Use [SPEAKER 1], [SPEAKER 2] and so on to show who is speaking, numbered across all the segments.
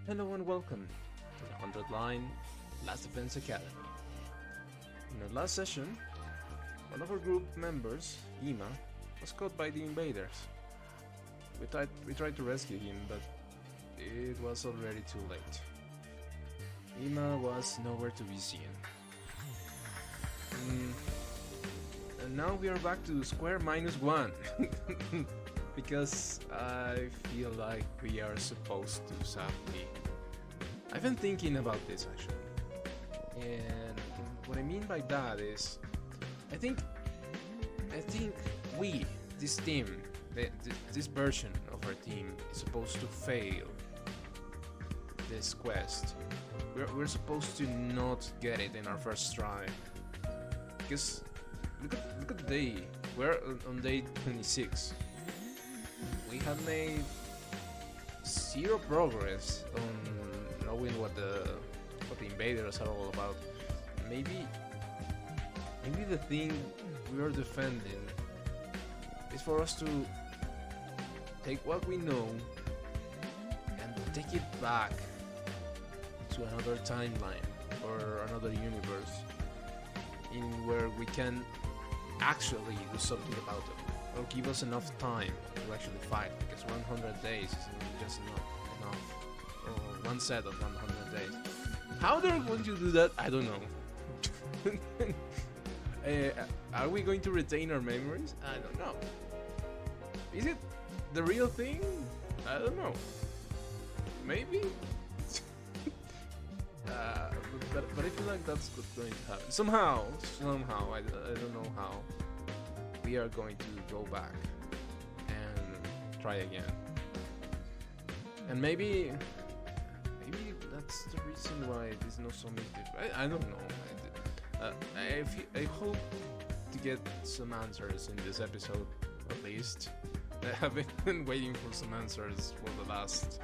[SPEAKER 1] Hello and welcome to the 100-line Last Defense Academy. In our last session, one of our group members, Ima, was caught by the invaders. We tried to rescue him, but it was already too late. Ima was nowhere to be seen. And now we are back to square minus one. Because I feel like we are supposed to, sadly. I've been thinking about this actually. And what I mean by that is, I think we, this team, this version of our team is supposed to fail this quest. We're supposed to not get it in our first try. Because look at the day. We're on day 26. We have made zero progress on knowing what the invaders are all about. Maybe the thing we are defending is for us to take what we know and take it back to another timeline or another universe in where we can actually do something about it. Or give us enough time to actually fight, because 100 days isn't just enough. Or one set of 100 days. How they're going to do that, I don't know. Are we going to retain our memories? I don't know. Is it the real thing? I don't know. Maybe? But I feel like that's what's going to happen. Somehow, I don't know how. We are going to go back and try again. And maybe that's the reason why this Nozomi did. I don't know. I hope to get some answers in this episode, at least. I have been waiting for some answers for the last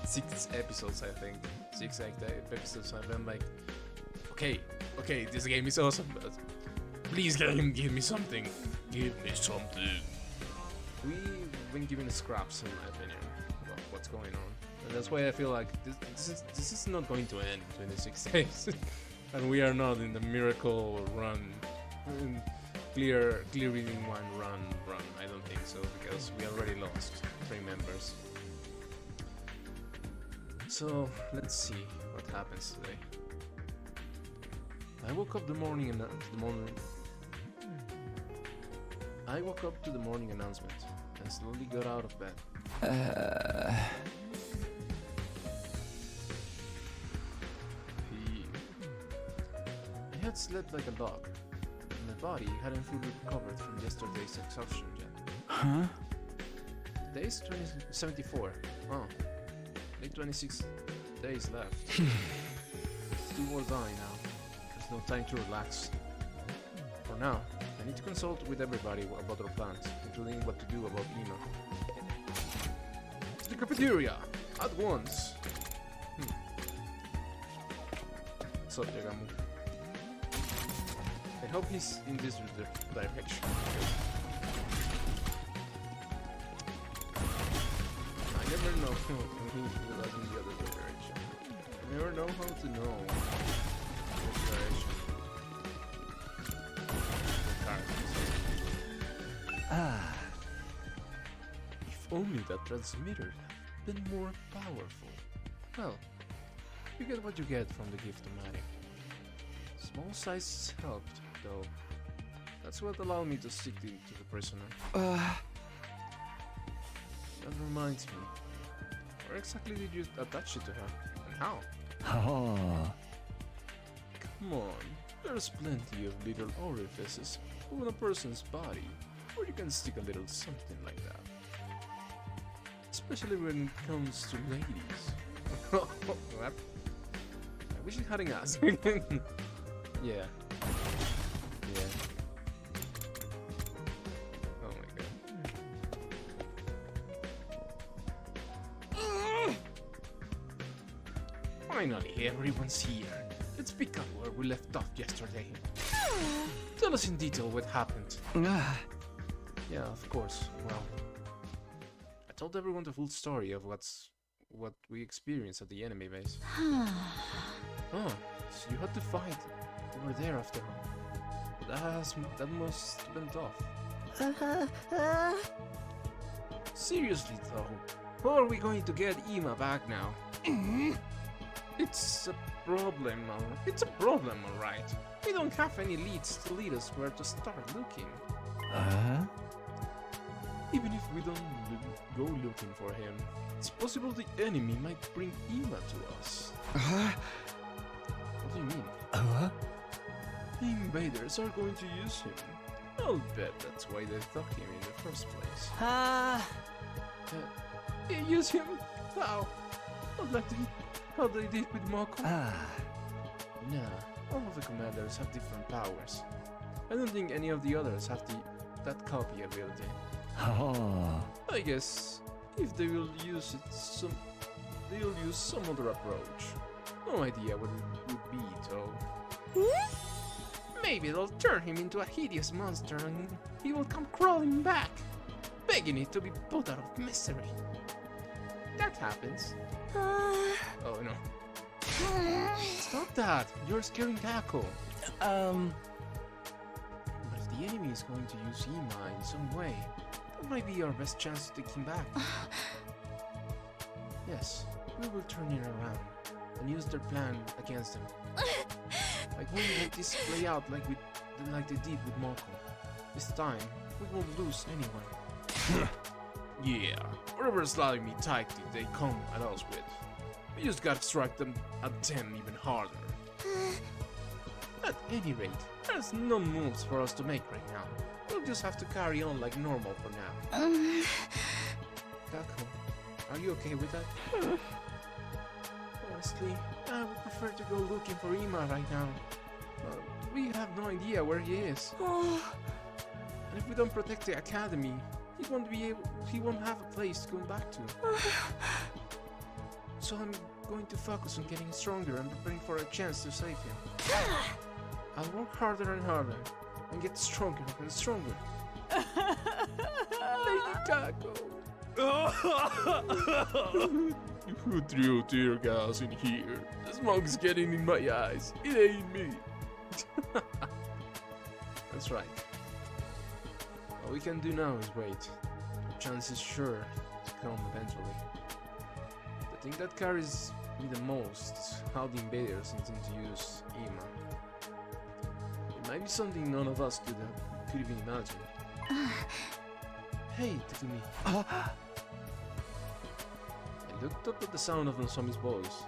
[SPEAKER 1] 6 episodes, I think. 6 episodes. I've been like, okay, this game is awesome, but please, game, give me something. Give me something. We've been given scraps, in my opinion, about what's going on. And that's why I feel like this is not going to end in 26 days. And we are not in the miracle run. Clearing in one run. I don't think so, because we already lost 3 members. So, let's see what happens today. I woke up to the morning announcement and slowly got out of bed. I had slept like a dog, and my body hadn't fully recovered from yesterday's exhaustion yet.
[SPEAKER 2] Huh?
[SPEAKER 1] Today's 74. Oh, only 26 days left. Do or die now. There's no time to relax. For now, I need to consult with everybody about our plans, including what to do about Ima. To the cafeteria! At once! What's up, Yagamu? I hope he's in this direction. I never know when he was in the other direction. I never know how to know which direction. If only that transmitter had been more powerful. Well, you get what you get from the gift-o-matic. Small sizes helped, though. That's what allowed me to stick to the prisoner. That reminds me. Where exactly did you attach it to her? And how?
[SPEAKER 2] Oh.
[SPEAKER 1] Come on, there's plenty of little orifices on a person's body where you can stick a little something like that. Especially when it comes to ladies. What? I wish I hadn't asked. Yeah. Oh my god. Finally, everyone's here. Let's pick up where we left off yesterday. Tell us in detail what happened. Yeah, of course. Well, I told everyone the full story of what we experienced at the enemy base. Oh, so you had to fight over there after all. That must have been tough. Seriously though, how are we going to get Ima back now? It's a problem, alright. We don't have any leads to lead us where to start looking. Even if we don't go looking for him, it's possible the enemy might bring Ima to us. What do you mean? The invaders are going to use him. I'll bet that's why they took him in the first place. Use him? How? How they did with Mako? Nah, all of the commanders have different powers. I don't think any of the others have that copy ability. I guess if they will use it, they'll use some other approach. No idea what it would be, though. Maybe they'll turn him into a hideous monster and he will come crawling back, begging it to be put out of misery. That happens. Oh no. Stop that! You're scaring Kako. But if the enemy is going to use Ima in some way, that might be our best chance to take him back. Yes, we will turn it around and use their plan against them. I won't let this play out like they did with Mako. This time, we won't lose anyone. Yeah, whatever slimy tactic they come at us with, we just gotta strike them at them even harder. At any rate, there's no moves for us to make right now. We'll just have to carry on like normal for now. Kako, are you okay with that? Honestly, I would prefer to go looking for Ima right now. We have no idea where he is. And if we don't protect the academy, he won't have a place to go back to. So I'm going to focus on getting stronger and preparing for a chance to save him. I'll work harder and harder and get stronger and stronger. Lady Kako. Who threw tear gas in here? The smoke's getting in my eyes. It ain't me. That's right. All we can do now is wait. The chance is sure to come eventually. The thing that carries me the most is how the invaders intend to use Ima. It might be something none of us could even imagine. Hey, Takumi. I looked up at the sound of Nozomi's voice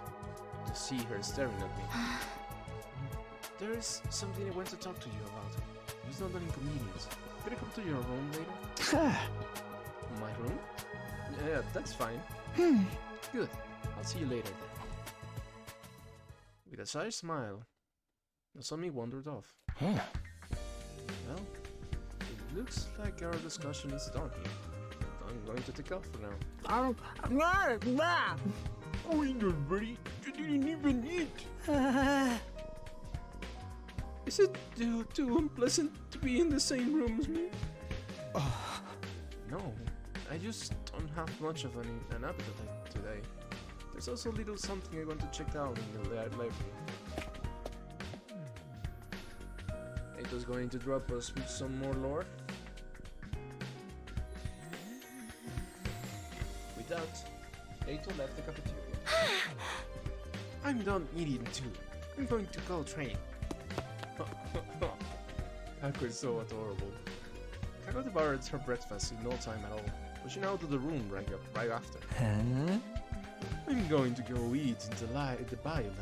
[SPEAKER 1] to see her staring at me. There is something I want to talk to you about. It's not an inconvenience. Could I come to your room later? My room? Yeah, that's fine. Good. I'll see you later then. With a shy smile, Nozomi wandered off. Well, it looks like our discussion is done here. I'm going to take off for now. Oh, you're ready? You didn't even eat. Is it too unpleasant to be in the same room as me? No, I just don't have much of an appetite today. There's also a little something I want to check out in the library. Eito's going to drop us with some more lore. With that, Eito left the cafeteria. I'm done eating too. I'm going to go train. Kako is so adorable. Kako devoured her breakfast in no time at all, pushing out of the room right after. I'm going to go eat in the bio lab.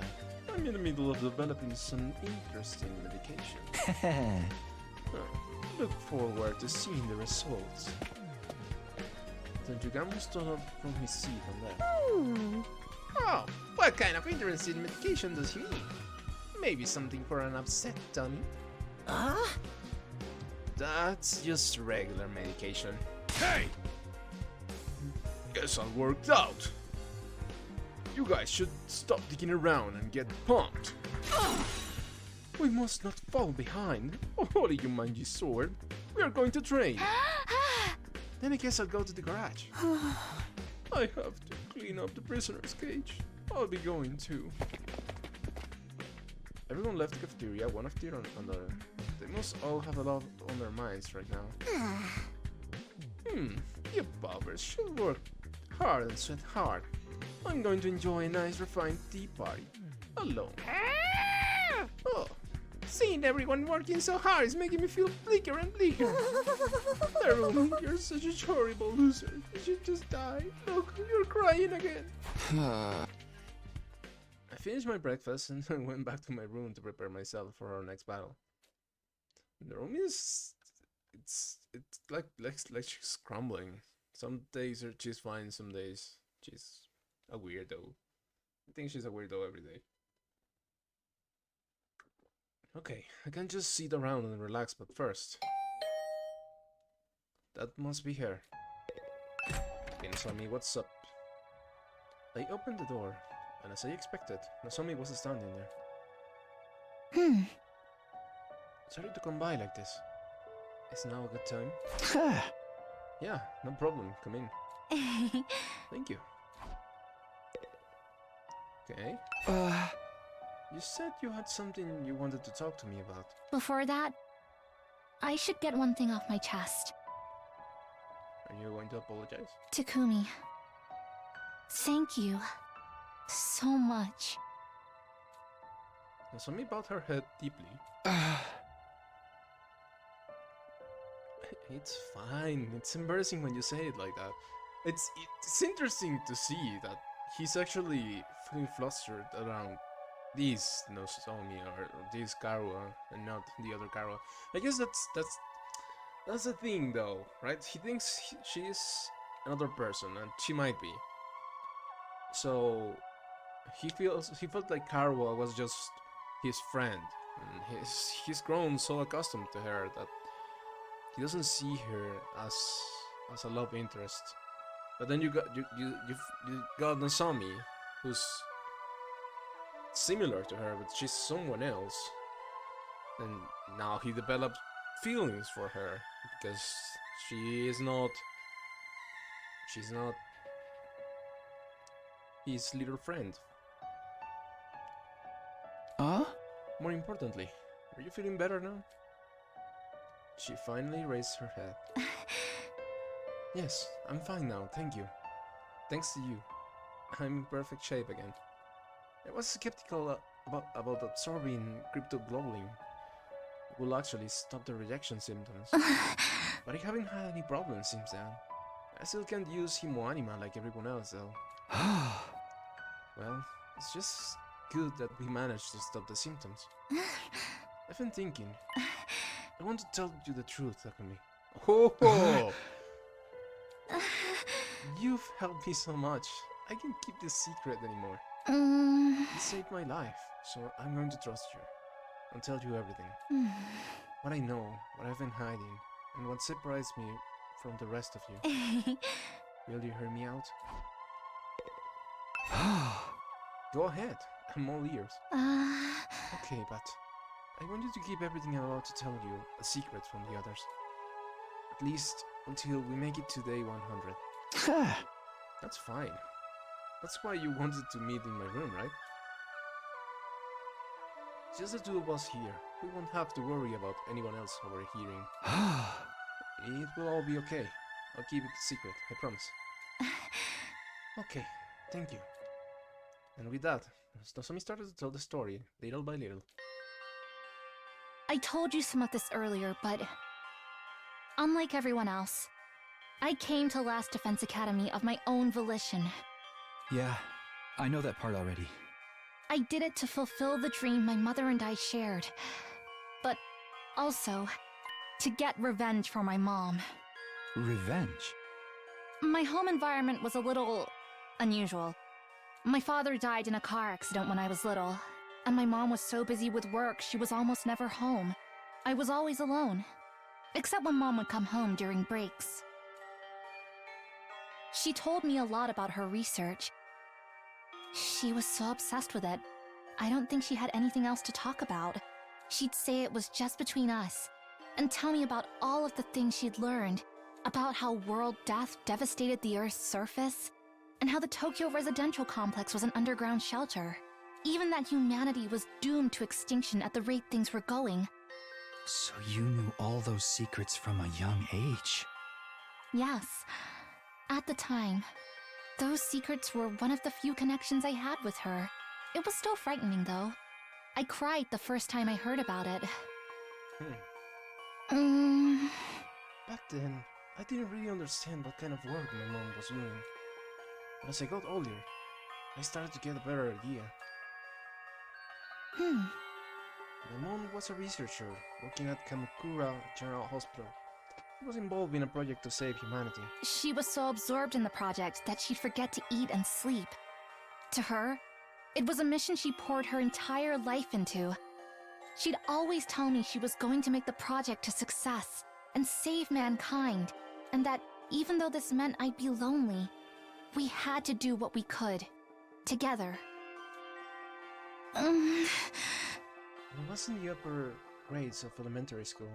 [SPEAKER 1] I'm in the middle of developing some interesting medication. Look forward to seeing the results. Tenjugamo stood up from his seat and left. Oh, what kind of interesting medication does he need? Maybe something for an upset tummy. That's just regular medication. Hey! Guess I worked out. You guys should stop digging around and get pumped. We must not fall behind. Oh, holy Yumanji sword. We are going to train. Then I guess I'll go to the garage. I have to clean up the prisoner's cage. I'll be going too. Everyone left the cafeteria, one after another. They must all have a lot on their minds right now. You paupers should work hard and sweat hard. I'm going to enjoy a nice refined tea party. Alone. Oh, seeing everyone working so hard is making me feel bleaker and bleaker. Everyone, you're such a horrible loser. You should just die. Look, you're crying again. I finished my breakfast and went back to my room to prepare myself for our next battle. The room is... It's like she's crumbling. Some days she's fine, some days she's a weirdo. I think she's a weirdo every day. Okay, I can just sit around and relax, but first... That must be her. Nozomi, what's up? I opened the door, and as I expected, Nozomi was standing there. Sorry to come by like this. Is now a good time? Yeah, no problem. Come in. Thank you. Okay. You said you had something you wanted to talk to me about.
[SPEAKER 2] Before that, I should get one thing off my chest.
[SPEAKER 1] Are you going to apologize?
[SPEAKER 2] Takumi, thank you so much.
[SPEAKER 1] Nozomi bowed her head deeply. It's fine. It's embarrassing when you say it like that. It's interesting to see that he's actually feeling flustered around this Nozomi or this Karua and not the other Karua. I guess that's the thing though, right? He thinks she's another person, and she might be. So he felt like Karua was just his friend, and he's grown so accustomed to her that he doesn't see her as a love interest. But then you got Nozomi, who's similar to her, but she's someone else. And now he developed feelings for her because she's not his little friend. More importantly, are you feeling better now? She finally raised her head. Yes, I'm fine now, thank you. Thanks to you, I'm in perfect shape again. I was skeptical about absorbing cryptoglobin will actually stop the rejection symptoms, but I haven't had any problems since then. I still can't use Hemoanima like everyone else though. Well, it's just good that we managed to stop the symptoms. I've been thinking. I want to tell you the truth, Takumi. Oh! You've helped me so much. I can't keep this secret anymore. You saved my life, so I'm going to trust you and tell you everything. What I know, what I've been hiding, and what separates me from the rest of you. Will you hear me out? Go ahead, I'm all ears. Okay, but I want you to keep everything I'm about to tell you a secret from the others. At least until we make it to day 100. That's fine. That's why you wanted to meet in my room, right? Just the two of us here. We won't have to worry about anyone else overhearing. It will all be okay. I'll keep it a secret, I promise. Okay, thank you. And with that, Nozomi started to tell the story, little by little.
[SPEAKER 2] I told you some of this earlier, but unlike everyone else, I came to Last Defense Academy of my own volition.
[SPEAKER 3] Yeah, I know that part already.
[SPEAKER 2] I did it to fulfill the dream my mother and I shared, but also to get revenge for my mom.
[SPEAKER 3] Revenge?
[SPEAKER 2] My home environment was a little unusual. My father died in a car accident when I was little, and my mom was so busy with work she was almost never home. I was always alone, except when Mom would come home during breaks. She told me a lot about her research. She was so obsessed with it, I don't think she had anything else to talk about. She'd say it was just between us, and tell me about all of the things she'd learned, about how world death devastated the Earth's surface, and how the Tokyo residential complex was an underground shelter. Even that humanity was doomed to extinction at the rate things were going.
[SPEAKER 3] So you knew all those secrets from a young age?
[SPEAKER 2] Yes. At the time, those secrets were one of the few connections I had with her. It was still frightening, though. I cried the first time I heard about it.
[SPEAKER 1] Back then, I didn't really understand what kind of work my mom was doing. But as I got older, I started to get a better idea. My mom was a researcher working at Kamakura General Hospital. She was involved in a project to save humanity.
[SPEAKER 2] She was so absorbed in the project that she'd forget to eat and sleep. To her, it was a mission she poured her entire life into. She'd always tell me she was going to make the project a success and save mankind, and that even though this meant I'd be lonely, we had to do what we could, together.
[SPEAKER 1] When I was in the upper grades of elementary school,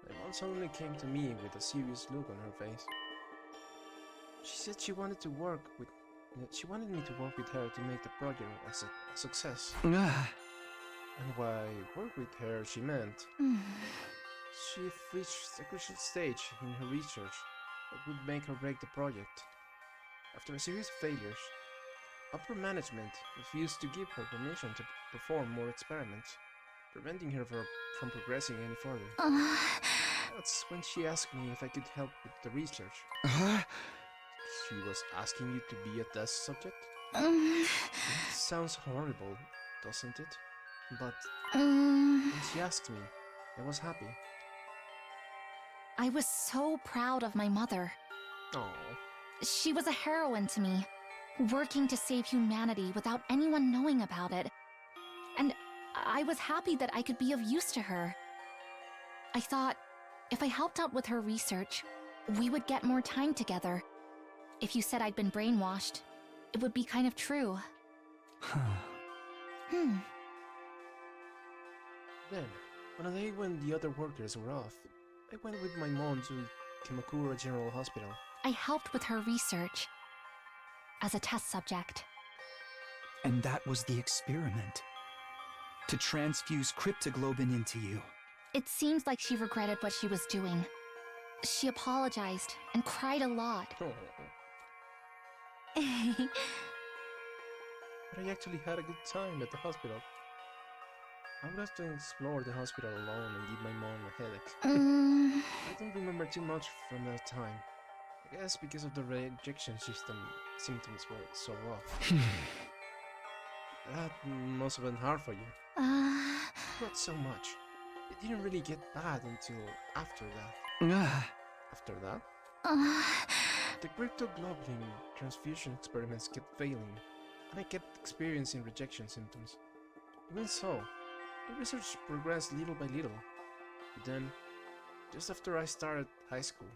[SPEAKER 1] my mom suddenly came to me with a serious look on her face. She said she wanted me to work with her to make the project a success. And by work with her, she meant she reached a crucial stage in her research that would make or break the project. After a series of failures, upper management refused to give her permission to perform more experiments, preventing her from progressing any further. That's when she asked me if I could help with the research. She was asking you to be a test subject? It sounds horrible, doesn't it? But when she asked me, I was happy.
[SPEAKER 2] I was so proud of my mother.
[SPEAKER 1] Oh.
[SPEAKER 2] She was a heroine to me, working to save humanity without anyone knowing about it. And I was happy that I could be of use to her. I thought, if I helped out with her research, we would get more time together. If you said I'd been brainwashed, it would be kind of true.
[SPEAKER 1] Then, on a day when the other workers were off, I went with my mom to Kamakura General Hospital.
[SPEAKER 2] I helped with her research as a test subject.
[SPEAKER 3] And that was the experiment. To transfuse cryptoglobin into you.
[SPEAKER 2] It seems like she regretted what she was doing. She apologized and cried a lot.
[SPEAKER 1] Oh. But I actually had a good time at the hospital. I would have to explore the hospital alone and give my mom a headache. I don't remember too much from that time. I guess because of the rejection symptoms were so rough. That must have been hard for you. Not so much. It didn't really get bad until after that. After that? The cryptoglobin transfusion experiments kept failing, and I kept experiencing rejection symptoms. Even so, the research progressed little by little. But then, just after I started high school,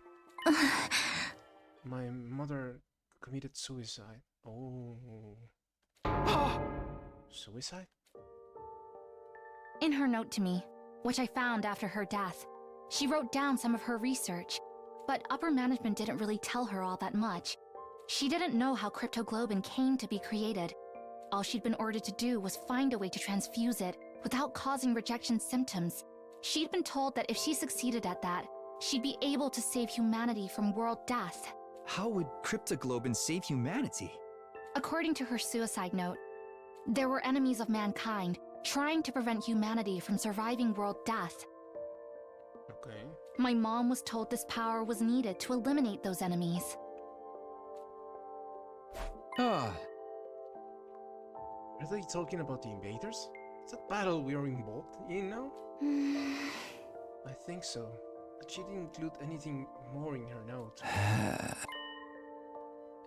[SPEAKER 1] my mother committed suicide. Oh. Suicide?
[SPEAKER 2] In her note to me, which I found after her death, she wrote down some of her research, but upper management didn't really tell her all that much. She didn't know how cryptoglobin came to be created. All she'd been ordered to do was find a way to transfuse it without causing rejection symptoms. She'd been told that if she succeeded at that, she'd be able to save humanity from world death.
[SPEAKER 3] How would cryptoglobin save humanity?
[SPEAKER 2] According to her suicide note, there were enemies of mankind trying to prevent humanity from surviving world death.
[SPEAKER 1] Okay.
[SPEAKER 2] My mom was told this power was needed to eliminate those enemies.
[SPEAKER 1] Are they talking about the Invaders? Is that battle we are involved in now? I think so, but she didn't include anything more in her note.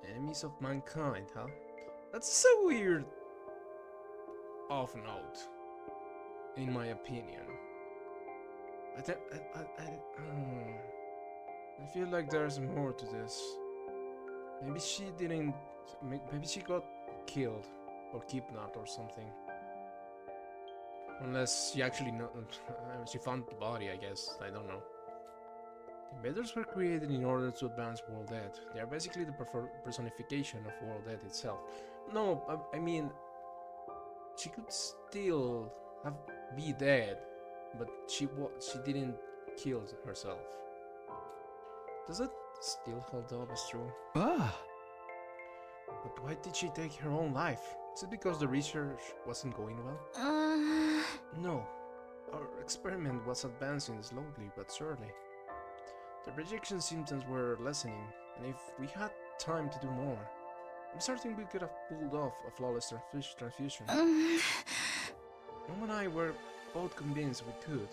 [SPEAKER 1] Enemies of mankind, huh? That's a weird off note, in my opinion. I feel like there's more to this. Maybe she didn't. Maybe she got killed or kidnapped or something. Unless she actually she found the body, I guess. I don't know. Invaders were created in order to advance World Ed. They are basically the personification of World Ed itself. No, I mean, she could still be dead, but she didn't kill herself. Does it still hold up as true?
[SPEAKER 3] Ah,
[SPEAKER 1] But why did she take her own life? Is it because the research wasn't going well? No. Our experiment was advancing slowly but surely. The rejection symptoms were lessening, and if we had time to do more, I'm certain we could have pulled off a flawless transfusion. Mom and I were both convinced we could,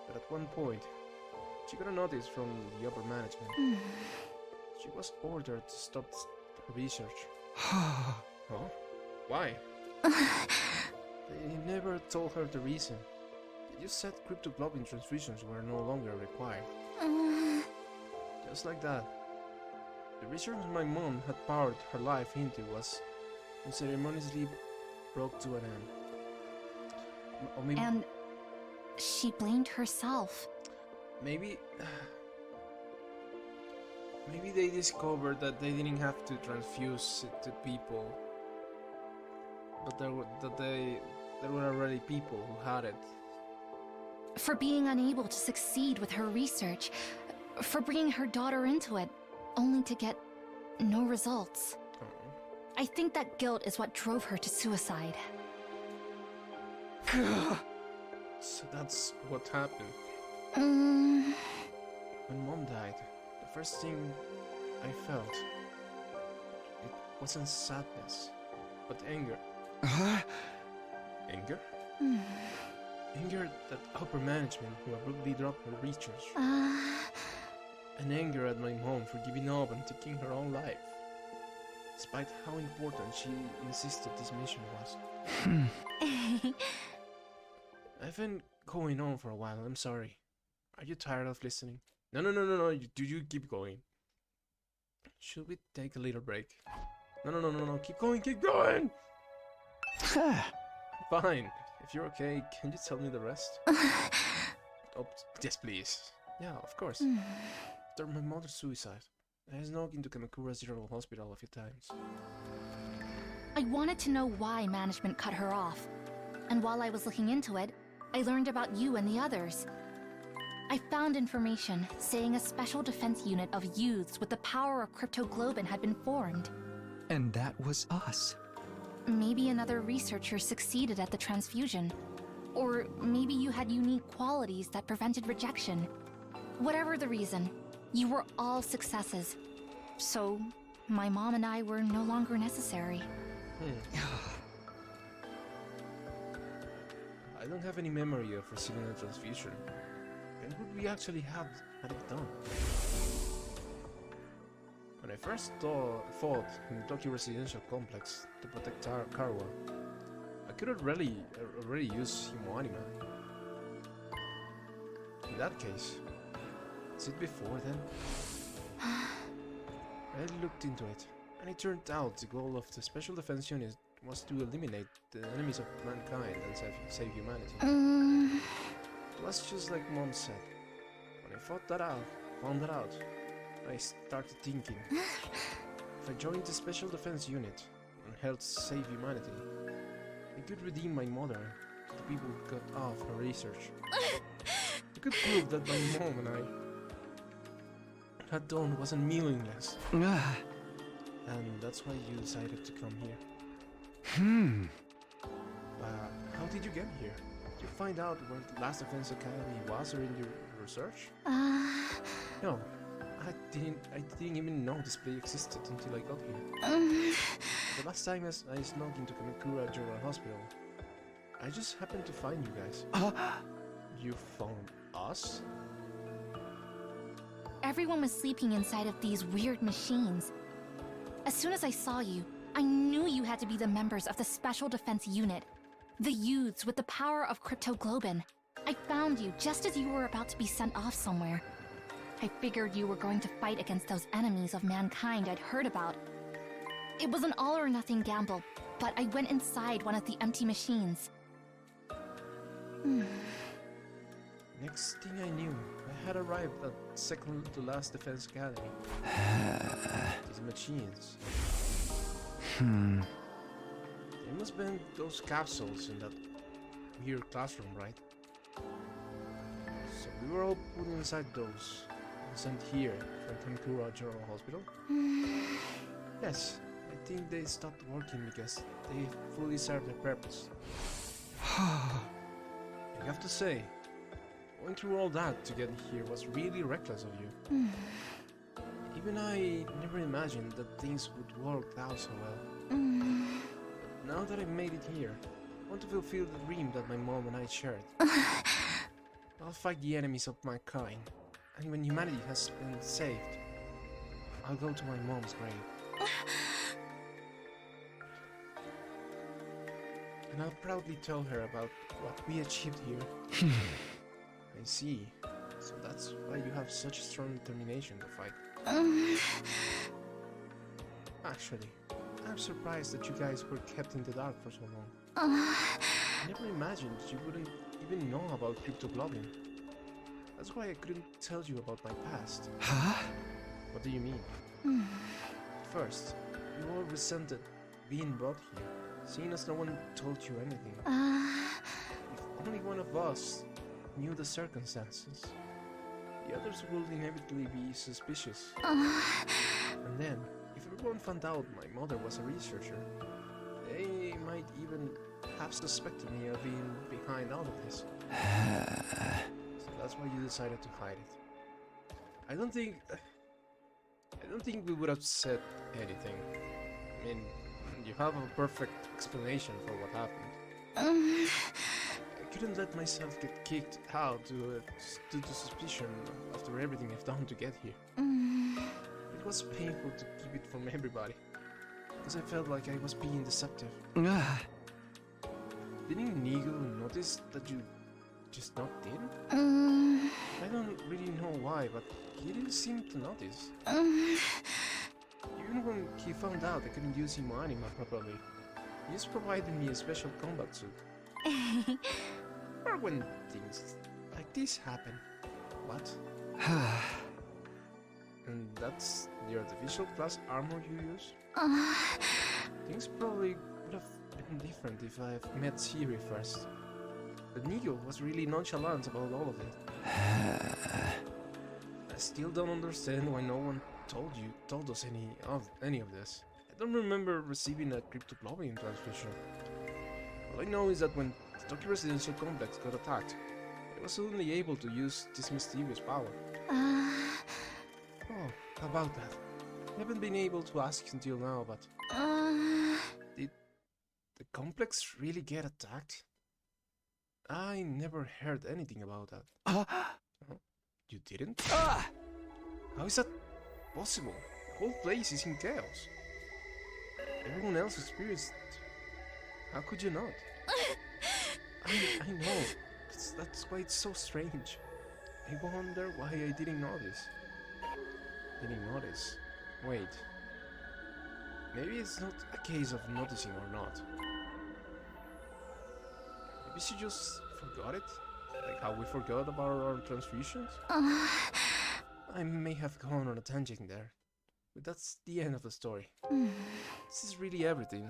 [SPEAKER 1] but at one point, she got a notice from the upper management. She was ordered to stop her research. Huh? Why? They never told her the reason. They just said cryptoglobin transfusions were no longer required. Just like that. The research my mom had powered her life into was unceremoniously brought to an end. Or maybe,
[SPEAKER 2] And she blamed herself.
[SPEAKER 1] maybe they discovered that they didn't have to transfuse it to people, but there were already people who had it.
[SPEAKER 2] For being unable to succeed with her research. For bringing her daughter into it, only to get no results. I think that guilt is what drove her to suicide.
[SPEAKER 1] So that's what happened. When Mom died, the first thing I felt, it wasn't sadness, but anger. Anger? Anger at upper management who abruptly dropped her research. And anger at my mom for giving up and taking her own life, despite how important she insisted this mission was. I've been going on for a while, I'm sorry. Are you tired of listening? No, you keep going. Should we take a little break? No, keep going! Fine, if you're okay, can you tell me the rest? Oh, yes please. Yeah, of course. After my mother's suicide, I snuck into Kamakura's General Hospital a few times.
[SPEAKER 2] I wanted to know why management cut her off. And while I was looking into it, I learned about you and the others. I found information saying a special defense unit of youths with the power of cryptoglobin had been formed.
[SPEAKER 3] and that was us.
[SPEAKER 2] Maybe another researcher succeeded at the transfusion. Or maybe you had unique qualities that prevented rejection. Whatever the reason, you were all successes. So, my mom and I were no longer necessary.
[SPEAKER 1] I don't have any memory of receiving a transfusion. When would we actually have had it done? When I first fought in the Tokyo residential complex to protect Karua, I could already use Hemoanima. In that case, is it before then? I looked into it, and it turned out the goal of the Special Defense Unit was to eliminate the enemies of mankind and save humanity. It was just like Mom said. When I found that out, I started thinking, if I joined the Special Defense Unit and helped save humanity, I could redeem my mother, the people who got off her research. I could prove that my mom and I had done wasn't meaningless. And that's why you decided to come here. How did you get here? Did you find out where the last Defense Academy was or in your research? No, I didn't even know this place existed until I got here. The last time I snuck into Kamakura General Hospital, I just happened to find you guys. You found us?
[SPEAKER 2] Everyone was sleeping inside of these weird machines. As soon as I saw you, I knew you had to be the members of the Special Defense Unit. The youths with the power of cryptoglobin. I found you just as you were about to be sent off somewhere. I figured you were going to fight against those enemies of mankind I'd heard about. It was an all-or-nothing gamble, but I went inside one of the empty machines.
[SPEAKER 1] Next thing I knew, I had arrived at second to last defense academy. These machines. They must been those capsules in that weird classroom, right? So we were all put inside those and sent here from Kankura General Hospital? Yes, I think they stopped working because they fully served their purpose. I have to say, going through all that to get here was really reckless of you. Even I never imagined that things would work out so well. But now that I've made it here, I want to fulfill the dream that my mom and I shared. I'll fight the enemies of my kind, and when humanity has been saved, I'll go to my mom's grave. And I'll proudly tell her about what we achieved here. I see. So that's why you have such strong determination to fight. Actually, I'm surprised that you guys were kept in the dark for so long. I never imagined you wouldn't even know about cryptoglobin. That's why I couldn't tell you about my past.
[SPEAKER 3] Huh?
[SPEAKER 1] What do you mean? First, you all resented being brought here, seeing as no one told you anything. If only one of us knew the circumstances, the others would inevitably be suspicious. And then, if everyone found out my mother was a researcher, they might even have suspected me of being behind all of this. So that's why you decided to hide it. I don't think we would have said anything. I mean, you have a perfect explanation for what happened. I couldn't let myself get kicked out due to suspicion after everything I've done to get here. It was painful to keep it from everybody, because I felt like I was being deceptive. Didn't Nigo notice that you just not did? I don't really know why, but he didn't seem to notice. Even when he found out I couldn't use Hemoanima properly, he just provided me a special combat suit. Or when things like this happen. What? And that's the artificial class armor you use? Things probably would have been different if I had met Sirei first. But Nigo was really nonchalant about all of it. I still don't understand why no one told us any of this. I don't remember receiving a cryptoglobin transfusion. All I know is that when the Tokyo residential complex got attacked, I was suddenly able to use this mysterious power. Oh, how about that? I haven't been able to ask until now, but... Did the complex really get attacked? I never heard anything about that. You didn't? How is that possible? The whole place is in chaos. Everyone else experienced it. How could you not? I know. That's why it's so strange. I wonder why I didn't notice. Didn't notice? Wait. Maybe it's not a case of noticing or not. Maybe she just forgot it? Like how we forgot about our transfusions? I may have gone on a tangent there, but that's the end of the story. This is really everything.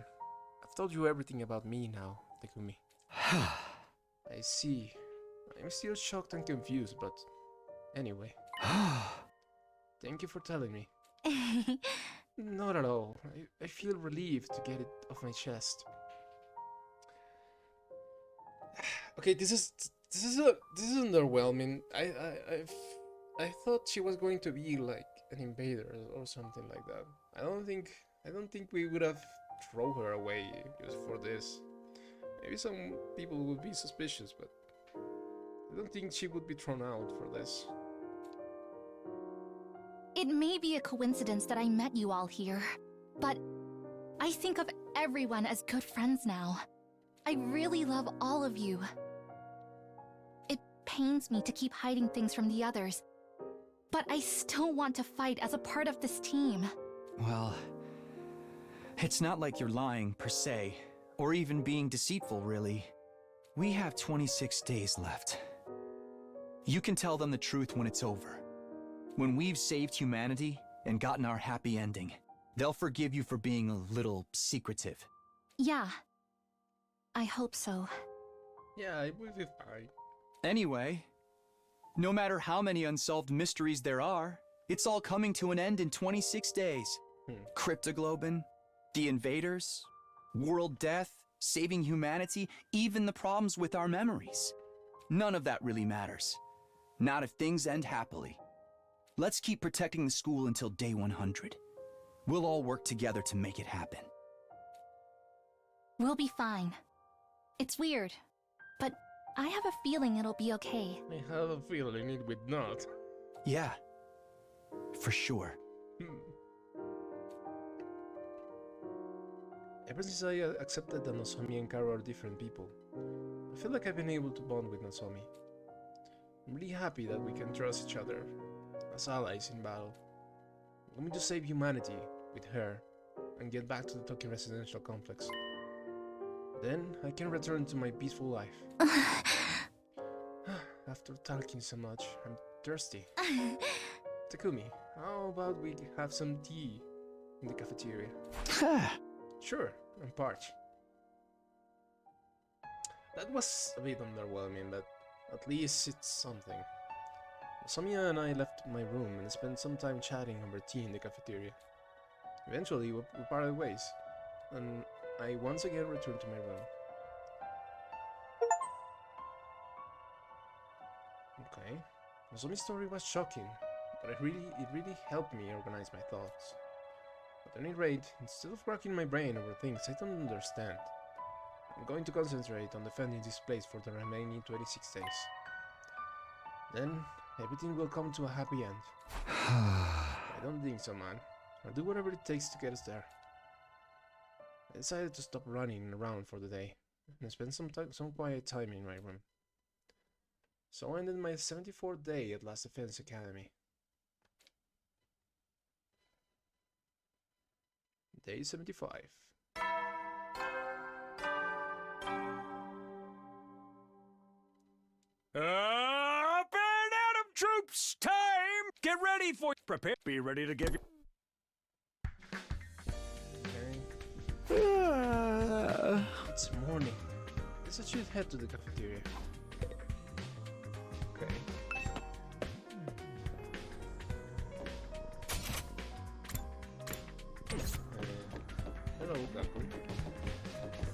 [SPEAKER 1] I've told you everything about me now, Takumi. I see. I'm still shocked and confused, but anyway. Thank you for telling me. Not at all. I feel relieved to get it off my chest. Okay, this is underwhelming. I thought she was going to be like an invader or something like that. I don't think we would have thrown her away just for this. Maybe some people would be suspicious, but I don't think she would be thrown out for this.
[SPEAKER 2] It may be a coincidence that I met you all here, but I think of everyone as good friends now. I really love all of you. It pains me to keep hiding things from the others, but I still want to fight as a part of this team.
[SPEAKER 3] Well, it's not like you're lying, per se, or even being deceitful, really. We have 26 days left. You can tell them the truth when it's over. When we've saved humanity and gotten our happy ending, they'll forgive you for being a little secretive.
[SPEAKER 2] Yeah. I hope so.
[SPEAKER 1] Yeah, it will be fine.
[SPEAKER 3] Anyway, no matter how many unsolved mysteries there are, it's all coming to an end in 26 days. Cryptoglobin, the Invaders, world death, saving humanity, even the problems with our memories. None of that really matters. Not if things end happily. Let's keep protecting the school until day 100. We'll all work together to make it happen.
[SPEAKER 2] We'll be fine. It's weird, but I have a feeling it'll be okay.
[SPEAKER 1] I have a feeling it would not.
[SPEAKER 3] Yeah, for sure.
[SPEAKER 1] Ever since I accepted that Nozomi and Karua are different people, I feel like I've been able to bond with Nozomi. I'm really happy that we can trust each other as allies in battle. I'm going to save humanity with her and get back to the Tokyo residential complex. Then I can return to my peaceful life. After talking so much, I'm thirsty. Takumi, how about we have some tea in the cafeteria? Sure, I'm parched. That was a bit underwhelming, but at least it's something. Samia and I left my room and spent some time chatting over tea in the cafeteria. Eventually, we parted ways, and I once again returned to my room. Okay, Nozomi's story was shocking, but it really helped me organize my thoughts. At any rate, instead of racking my brain over things I don't understand, I'm going to concentrate on defending this place for the remaining 26 days. Then, everything will come to a happy end. I don't think so, man. I'll do whatever it takes to get us there. I decided to stop running around for the day and spend some quiet time in my room. So I ended my 74th day at Last Defense Academy. Day 75.
[SPEAKER 4] Up and Adam troops, time! Get ready for prepare. Be ready to give you.
[SPEAKER 1] Okay. It's morning. Guess I should head to the cafeteria. Okay. Hello, Kako.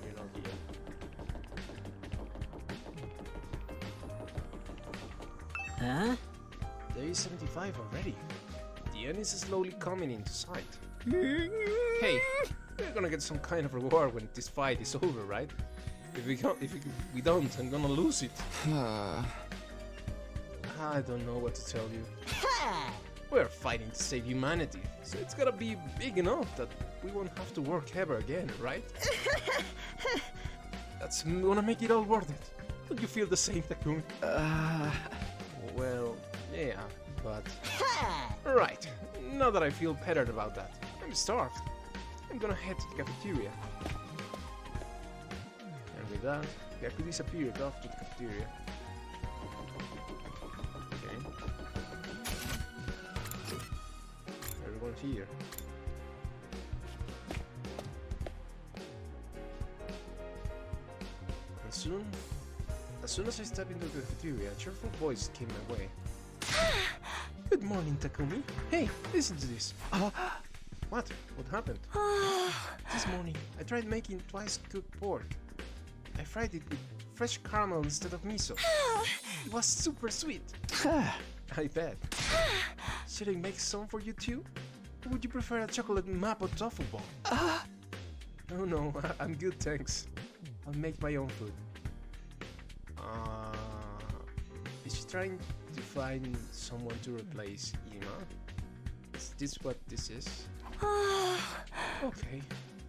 [SPEAKER 1] You're not here.
[SPEAKER 4] Huh?
[SPEAKER 1] Day 75 already. The end is slowly coming into sight. Hey, we're gonna get some kind of reward when this fight is over, right? If we don't, I'm gonna lose it. I don't know what to tell you. We're fighting to save humanity, so it's gotta be big enough that we won't have to work ever again, right? That's gonna make it all worth it. Don't you feel the same, Takumi? Well, yeah, but... Right, now that I feel better about that, I'm starved. I'm gonna head to the cafeteria. And with that, Kako disappeared off to the cafeteria. Okay. Everyone's here. And as soon as I stepped into the cafeteria, a cheerful voice came my way. Good morning, Takumi. Hey, listen to this. What? What happened? This morning, I tried making twice cooked pork. I fried it with fresh caramel instead of miso. It was super sweet. I bet. Should I make some for you too? Or would you prefer a chocolate mapo tofu ball? Oh no, I'm good, thanks. I'll make my own food. Is she trying to find someone to replace Ima? Is this what this is? Okay,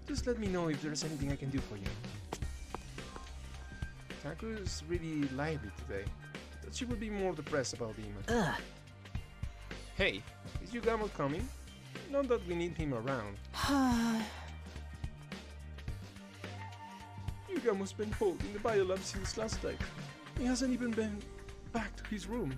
[SPEAKER 1] just let me know if there's anything I can do for you. Kako is really lively today, but she would be more depressed about Ima. Hey, is Yugamo coming? Not that we need him around. Yugamo's been holed in the biolab since last night. He hasn't even been back to his room.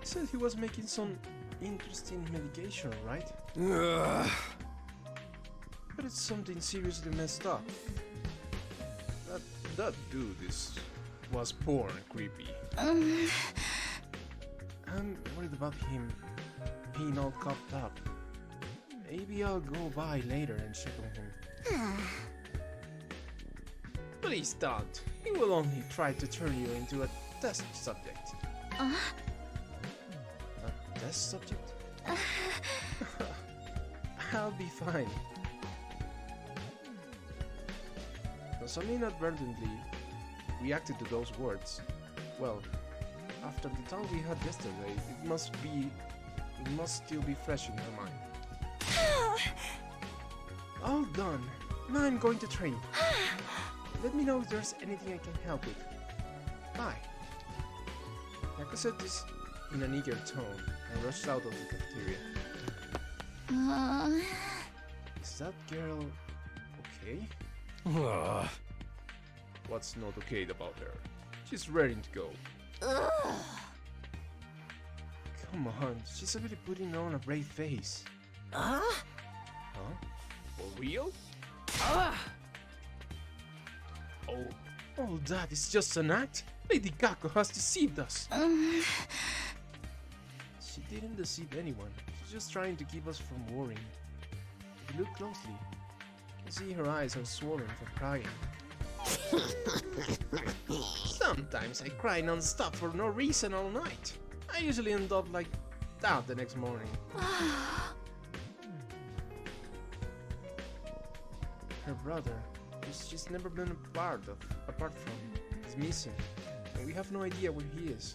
[SPEAKER 1] He said he was making some interesting medication, right?
[SPEAKER 4] Ugh.
[SPEAKER 1] But it's something seriously messed up. That dude was born creepy. I'm worried about him being all cocked up. Maybe I'll go by later and check on him. Please don't. He will only try to turn you into a test subject. A test subject? I'll be fine. Nozomi inadvertently reacted to those words. Well, after the talk we had yesterday, it must still be fresh in her mind. All done. Now I'm going to train. Let me know if there's anything I can help with. Bye. Kako said this in an eager tone and rushed out of the cafeteria. Is that girl okay?
[SPEAKER 4] Ugh.
[SPEAKER 1] What's not okay about her? She's raring to go. Come on, she's already putting on a brave face. Huh? For real? Oh, that is just an act? Lady Kako has deceived us. She didn't deceive anyone. She's just trying to keep us from worrying. If you look closely, you see her eyes are swollen from crying. Sometimes I cry non-stop for no reason all night. I usually end up like that the next morning. Her brother, who she's never been a part of, apart from, is missing, and we have no idea where he is.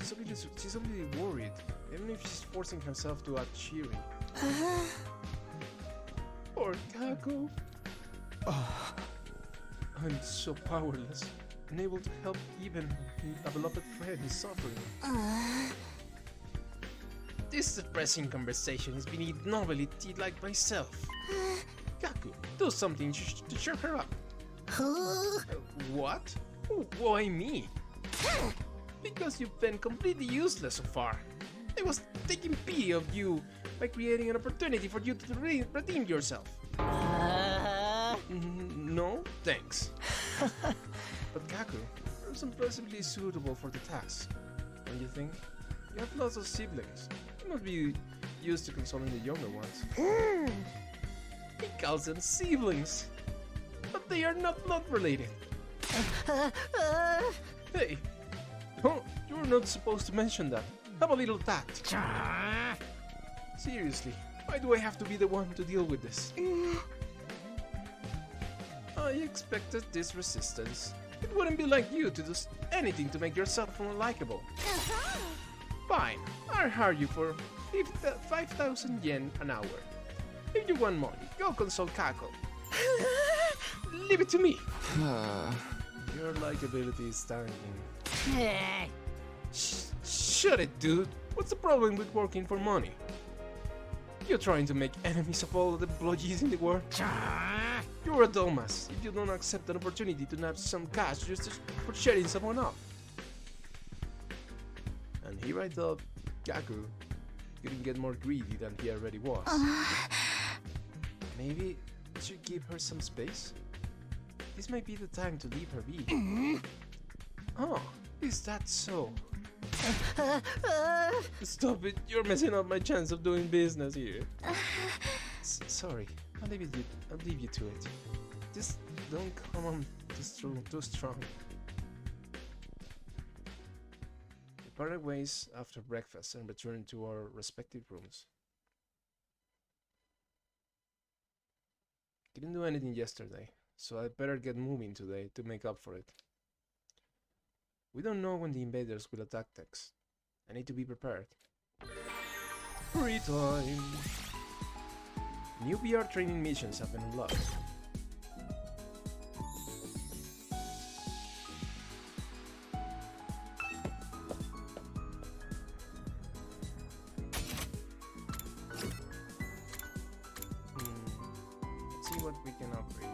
[SPEAKER 1] She's already worried, even if she's forcing herself to act cheery. Poor Kako. I'm so powerless, unable to help even a beloved friend is suffering. This depressing conversation is being ignorably like myself. Kako, do something to cheer her up. What? Why me? Because you've been completely useless so far. I was taking pity of you by creating an opportunity for you to redeem yourself. No, thanks. But Kako, you're impressively suitable for the task. Don't you think? You have lots of siblings. You must be used to consoling the younger ones. He calls them siblings. But they are not blood related. Hey, you're not supposed to mention that. Have a little tact. Seriously, why do I have to be the one to deal with this? I expected this resistance. It wouldn't be like you to do anything to make yourself more likable. Fine, I'll hire you for 5,000 yen an hour. If you want money, go consult Kako. Leave it to me. Your likability is tanking. Shut it, dude. What's the problem with working for money? You're trying to make enemies of all the employees in the world? You're a dumbass if you don't accept an opportunity to nab some cash just for shutting someone up. And here I thought Kako couldn't get more greedy than he already was. Maybe we should give her some space? This might be the time to leave her be. Oh, is that so? Stop it, you're messing up my chance of doing business here. Sorry, I'll leave you to it. Just don't come on too strong. We parted ways after breakfast and returned to our respective rooms. Didn't do anything yesterday, so I better get moving today to make up for it. We don't know when the invaders will attack next. I need to be prepared. Free time! New VR training missions have been unlocked. Let's see what we can upgrade.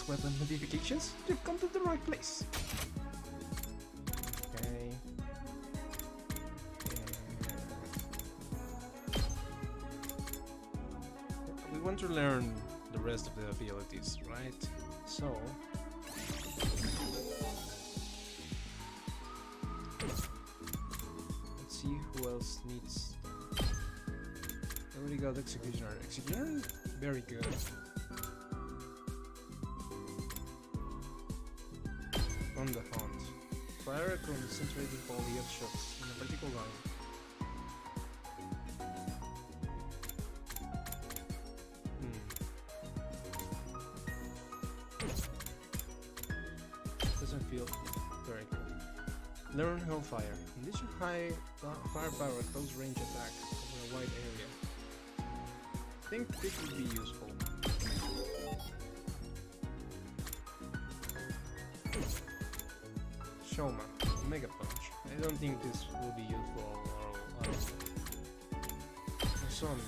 [SPEAKER 1] weapon modifications, you've come to the right place. Okay. We want to learn the rest of the abilities, right? So... let's see who else needs... I already got Executioner. Executioner? Very good. On the hunt. Fire concentrated volley of shots in a vertical line. Doesn't feel very good. Learn Hellfire. Unleash your high firepower close range attack over a wide area. I think this would be useful. Showman, Mega Punch. I don't think this will be useful at all. Nozomi.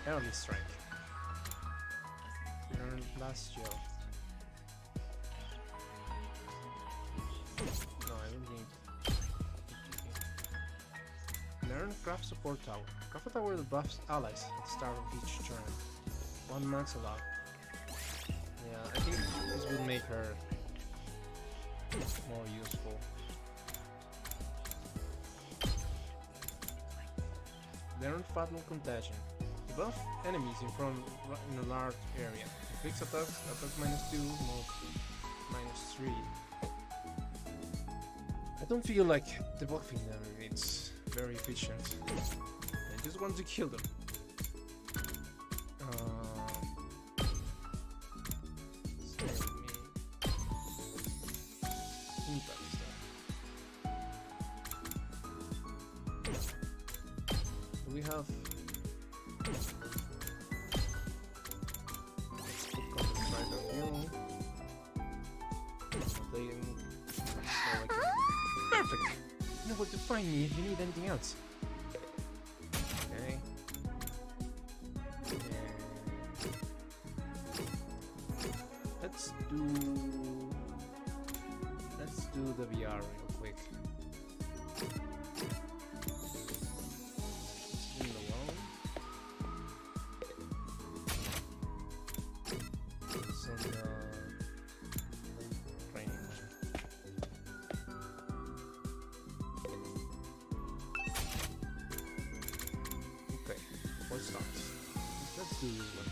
[SPEAKER 1] Early Strike. Learn Blast Gel. No, I don't think. Learn Craft Support Tower. Craft a tower that buffs allies at the start of each turn. 1 max allowed. Yeah, I think this will make her more useful. Learn Fatal Contagion. Buff enemies in front in a large area. Inflicts attacks -2, move -3. I don't feel like debuffing them, it's very efficient. I just want to kill them. Stay with me. Impact stuff. Do we have... Let's put concentrate on you. Perfect! You know where to find me if you need anything else. Okay. Let's do the VR real quick. Let's leave it alone. It's on the training one. Okay, 4 stars. Let's do this one.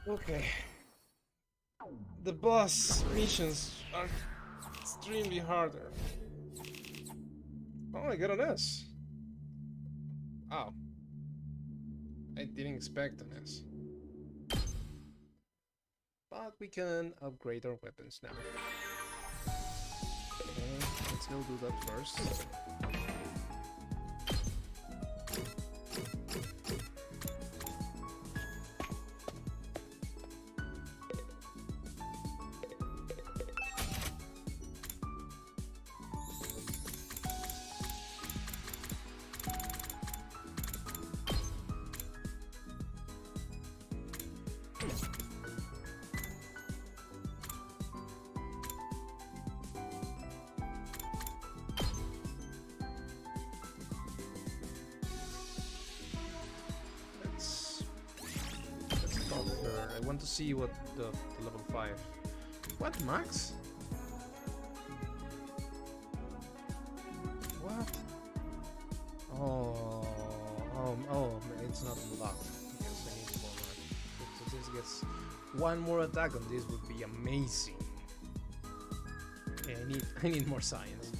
[SPEAKER 1] Okay. The boss missions are extremely harder. Oh, I got an S. Oh. I didn't expect an S. But we can upgrade our weapons now. Okay, let's go do that first. I want to see what the level 5. What, max? What? Oh, it's not unlocked. Yes, I need more max. So this gets one more attack on this would be amazing. Yeah, I need more science.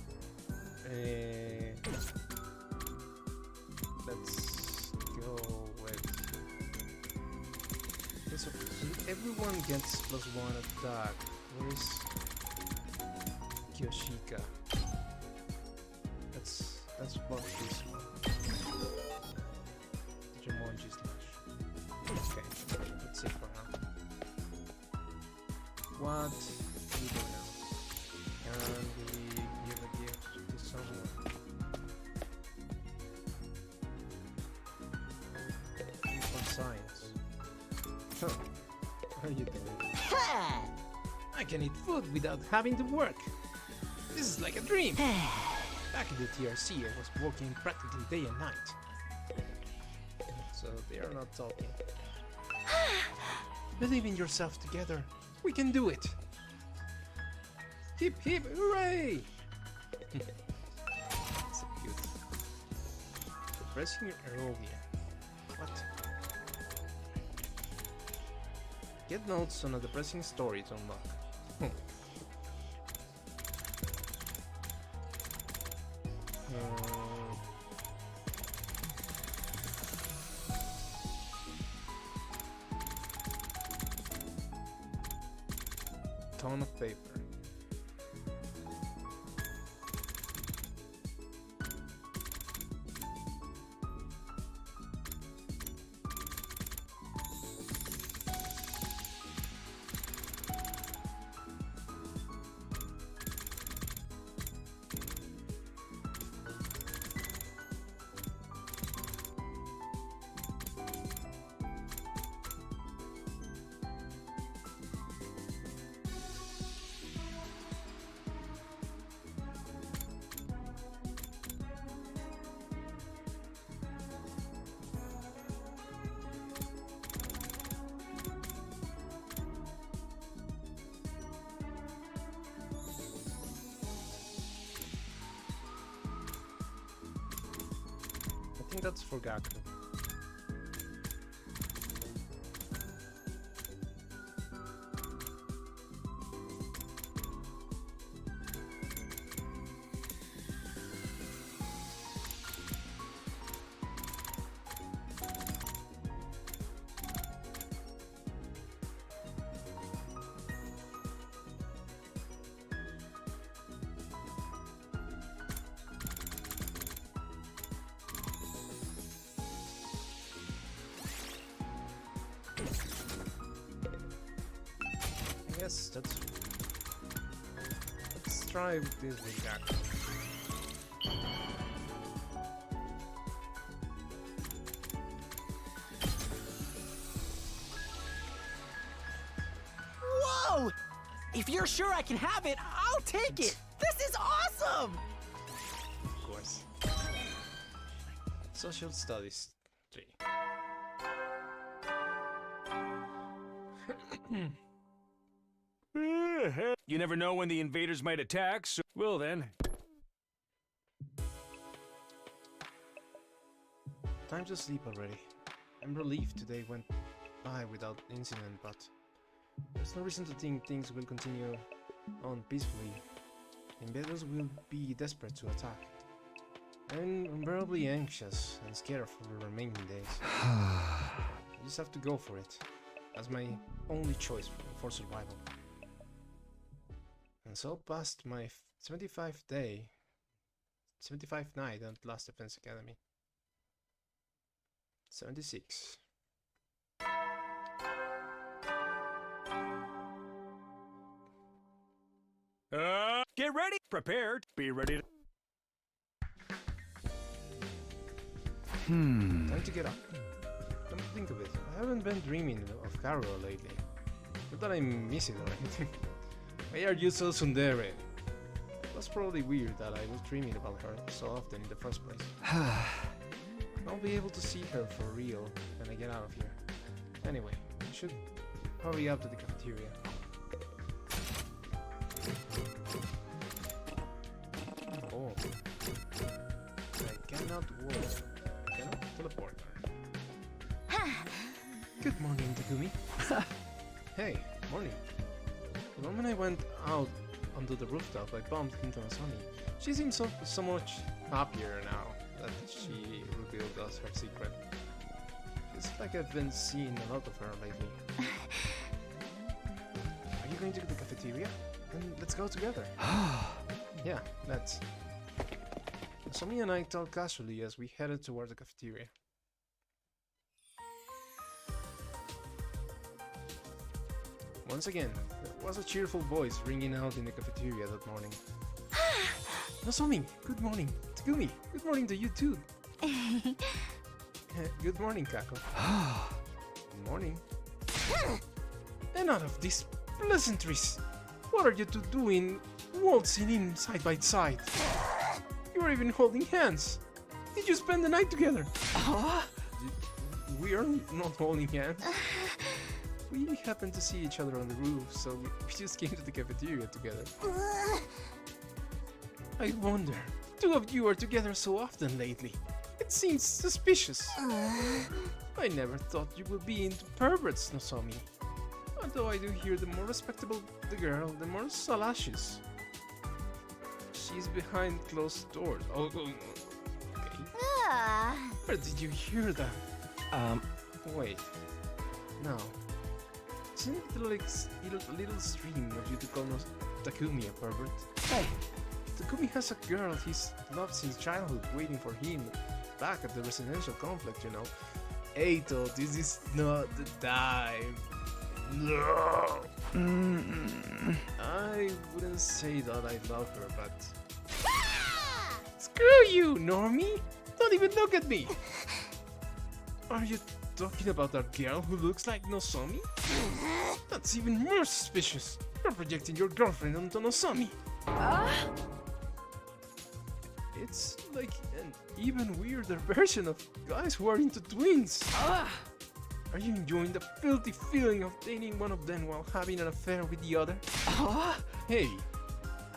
[SPEAKER 1] Let's go with. Okay, so everyone gets +1 attack. Where is Kyoshika? Let's buff this one. Jumonji slash. Okay, that's it for now. What do we do now? And we give a gift. science. Huh. How are you doing? I can eat food without having to work. This is like a dream. Back in the TRC, I was working practically day and night. So they are not talking. Believe in yourself together. We can do it. Hip hip hooray! So cute. Depressing aerobia. What? Get notes on a depressing story to unlock. Ton of paper. I think that's for Kako. Yes, that's... Let's try this with Kako.
[SPEAKER 5] Whoa! If you're sure I can have it, I'll take it! This is awesome!
[SPEAKER 1] Of course. Social Studies 3.
[SPEAKER 4] You never know when the invaders might attack, so... Well then.
[SPEAKER 1] Time to sleep already. I'm relieved today went by without incident, but there's no reason to think things will continue on peacefully. Invaders will be desperate to attack. I'm unbearably anxious and scared for the remaining days. I just have to go for it. That's my only choice for survival. And so passed my 75th night at Last Defense Academy. 76.
[SPEAKER 4] Get ready, prepared, be ready to...
[SPEAKER 1] Time to get up. Come to think of it, I haven't been dreaming of Karua lately. Not that I miss it or anything. Why are you so tsundere? It was probably weird that I was dreaming about her so often in the first place. I'll be able to see her for real when I get out of here. Anyway, I should hurry up to the cafeteria. Oh. I cannot walk. I cannot teleport her. Good morning, Takumi. Hey, morning. The moment I went out onto the rooftop, I bumped into Nozomi. She seems so much happier now that she revealed us her secret. It's like I've been seeing a lot of her lately. Are you going to the cafeteria? Then let's go together. Yeah, let's. Nozomi and I talked casually as we headed toward the cafeteria. Once again, there was a cheerful voice ringing out in the cafeteria that morning. Nozomi, good morning. Takumi, good morning to you too. Good morning, Kako. Good morning. Enough of these pleasantries. What are you two doing waltzing in side by side? You're even holding hands. Did you spend the night together? We are not holding hands. We happened to see each other on the roof, so we just came to the cafeteria together. I wonder, two of you are together so often lately. It seems suspicious. I never thought you would be into perverts, Nozomi. Although I do hear the more respectable the girl, the more salacious. She's behind closed doors. Oh, okay. Where did you hear that? Wait. No. Isn't it like a little stream of you to call Takumi a pervert? Hey! Takumi has a girl he's loved since childhood waiting for him back at the residential complex, you know. Eito, this is not the time. No! I wouldn't say that I love her, but... Screw you, Normie! Don't even look at me! Are you talking about that girl who looks like Nozomi? That's even more suspicious. You're projecting your girlfriend onto Nozomi. It's like an even weirder version of guys who are into twins. Are you enjoying the filthy feeling of dating one of them while having an affair with the other? Hey,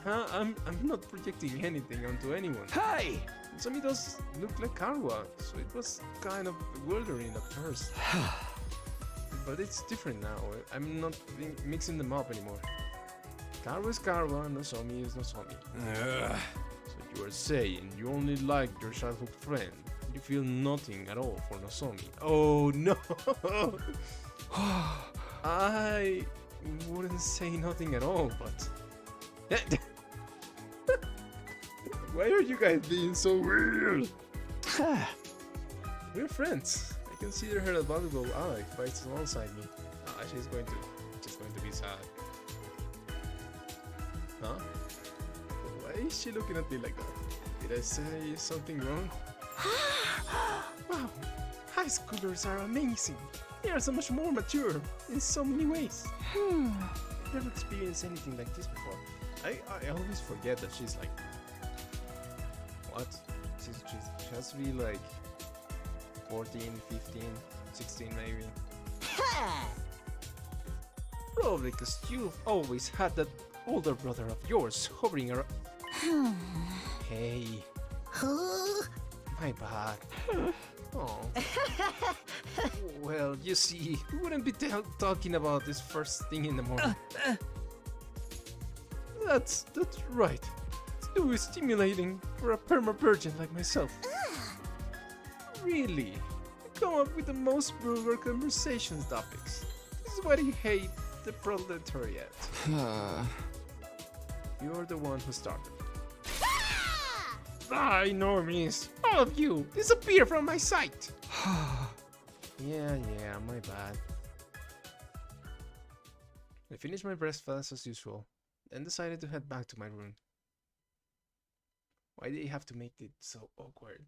[SPEAKER 1] I'm not projecting anything onto anyone.
[SPEAKER 4] Hey!
[SPEAKER 1] Nozomi does look like Karua, so it was kind of bewildering at first. But it's different now. I'm not mixing them up anymore. Karua is Karua, and Nozomi is Nozomi. So you are saying you only like your childhood friend. You feel nothing at all for Nozomi. Oh no! I wouldn't say nothing at all, but... Why are you guys being so weird? We're friends. I consider her a valuable ally who fights alongside me. She's going to be sad. Huh? Why is she looking at me like that? Did I say something wrong? Wow, high schoolers are amazing. They are so much more mature in so many ways. I've never experienced anything like this before. I always forget that she's like... What? She has to be like 14, 15, 16 maybe. Probably because you've always had that older brother of yours hovering around. Hey. My bad. Oh. Well, you see, we wouldn't be talking about this first thing in the morning. That's right. It's too stimulating for a perma-virgin like myself. Really? You come up with the most vulgar conversation topics. This is why I hate the proletariat. You're the one who started. Die, normies! All of you, disappear from my sight! Yeah, my bad. I finished my breakfast as usual, then decided to head back to my room. Why did you have to make it so awkward?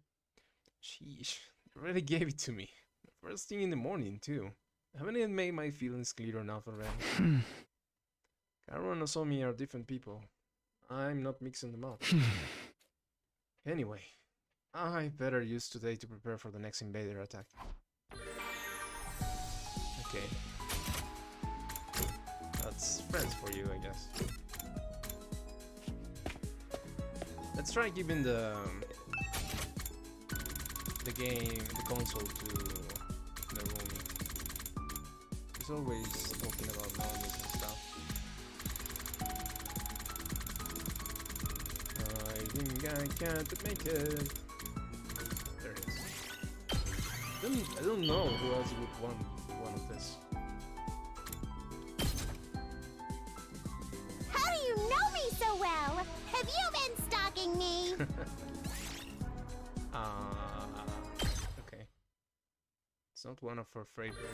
[SPEAKER 1] Sheesh, they really gave it to me. First thing in the morning, too. Haven't I made my feelings clear enough already? Karua and Nozomi are different people. I'm not mixing them up. Anyway, I better use today to prepare for the next invader attack. Okay. That's friends for you, I guess. Let's try giving the console to Nozomi. He's always talking about normies and stuff. I think I can't make it. There it is. I don't know who else would want one of this.
[SPEAKER 6] How do you know me so well? Have you been stalking me?
[SPEAKER 1] Okay. It's not one of her favorites.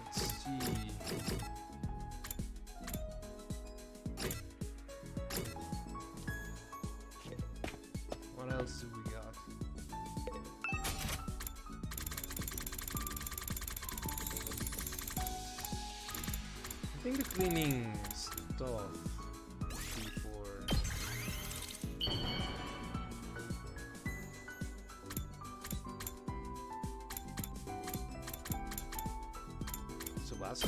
[SPEAKER 1] Let's see. What else do we got? think the cleaning stuff before. So last.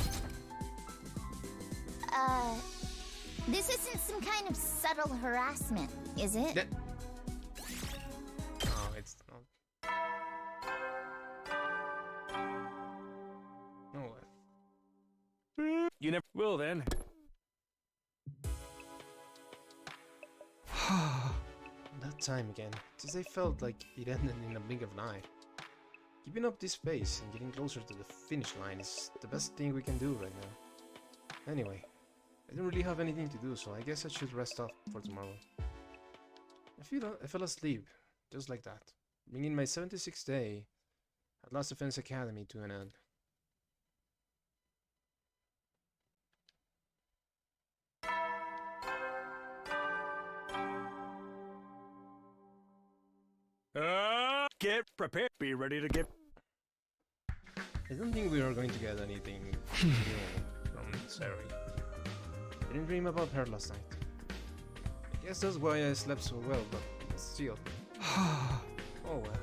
[SPEAKER 6] This isn't some kind of subtle harassment, is it?
[SPEAKER 1] That. Oh, it's not. Oh.
[SPEAKER 4] You never will then.
[SPEAKER 1] That time again. Just I felt like it ended in a blink of an eye. Keeping up this pace and getting closer to the finish line is the best thing we can do right now. Anyway, I don't really have anything to do, so I guess I should rest up for tomorrow. I fell asleep, just like that, bringing my 76th day at Last Defense Academy to an end.
[SPEAKER 4] Get prepared. Be ready to get.
[SPEAKER 1] I don't think we are going to get anything new from Sirei. I didn't dream about her last night. I guess that's why I slept so well, but still. Oh well.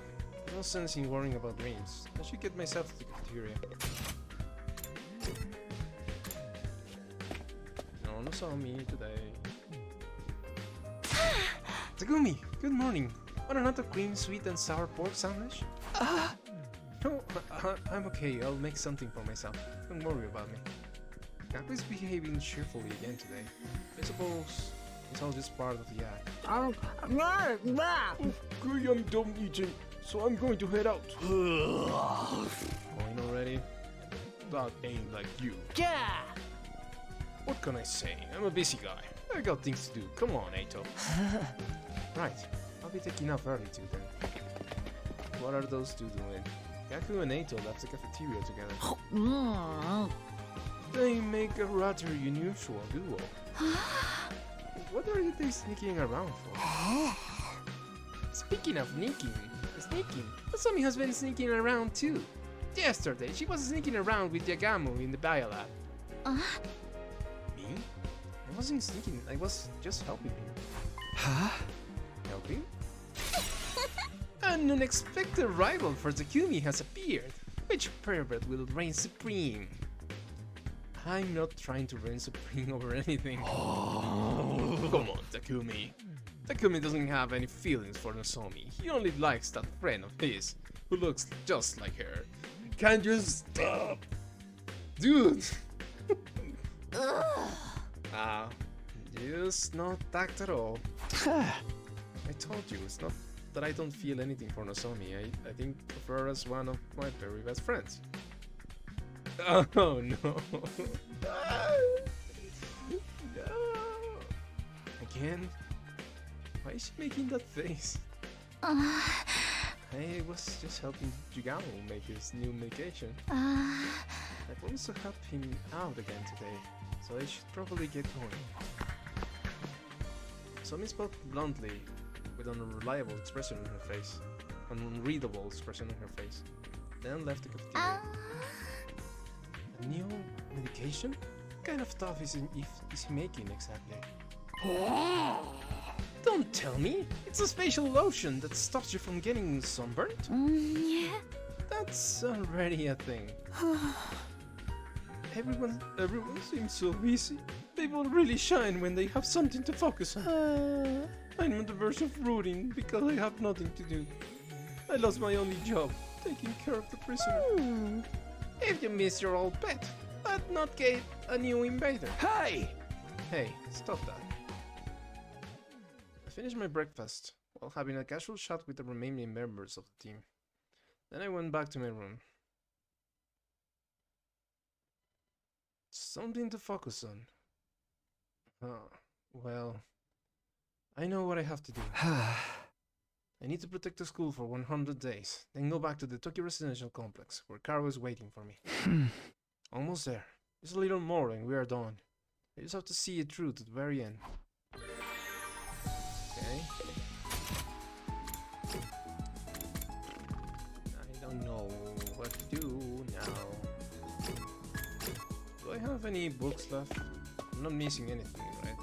[SPEAKER 1] No sense in worrying about dreams. I should get myself to the cafeteria. No Nozomi today. Takumi, good morning. Want another cream, sweet and sour pork sandwich? No, I'm okay. I'll make something for myself. Don't worry about me. Kako is behaving cheerfully again today. I suppose it's all just part of the act. Okay, I'm done eating, so I'm going to head out. Going already? That ain't like you.
[SPEAKER 5] Yeah.
[SPEAKER 1] What can I say? I'm a busy guy. I got things to do. Come on, Eito. Right. I'll be taking off early too then. What are those two doing? Kako and Eito left the cafeteria together. They make a rather unusual duo. What are they sneaking around for? Speaking of sneaking, Nozomi has been sneaking around too. Yesterday, she was sneaking around with Yagamo in the biolab. Me? I wasn't sneaking, I was just helping him.
[SPEAKER 3] Huh?
[SPEAKER 1] Helping? An unexpected rival for Takumi has appeared. Which pervert will reign supreme? I'm not trying to reign supreme over anything. Come on, Takumi. Takumi doesn't have any feelings for Nozomi. He only likes that friend of his who looks just like her. Can't you stop? Dude! Just not tact at all. I told you, it's not that I don't feel anything for Nozomi. I think of her as one of my very best friends. Oh no. No. Again? Why is she making that face? I was just helping Yagamo make his new medication. I promised to help him out again today, so I should probably get going. Nozomi spoke bluntly, with an unreliable expression on her face. An unreadable expression on her face. Then left the cafeteria. A new medication? What kind of stuff is he making exactly? Don't tell me! It's a facial lotion that stops you from getting sunburnt?
[SPEAKER 6] Yeah.
[SPEAKER 1] That's already a thing. Everyone seems so busy. They will really shine when they have something to focus on. I'm on the verge of rooting because I have nothing to do. I lost my only job, taking care of the prisoner. If you miss your old pet, but not get a new invader.
[SPEAKER 4] Hey!
[SPEAKER 1] Hey, stop that. I finished my breakfast while having a casual chat with the remaining members of the team. Then I went back to my room. Something to focus on. Well, I know what I have to do. I need to protect the school for 100 days, then go back to the Tokyo Residential Complex, where Karua is waiting for me. Almost there. Just a little more and we are done. I just have to see it through to the very end. Okay. I don't know what to do now. Do I have have any books left? I'm not missing anything, right?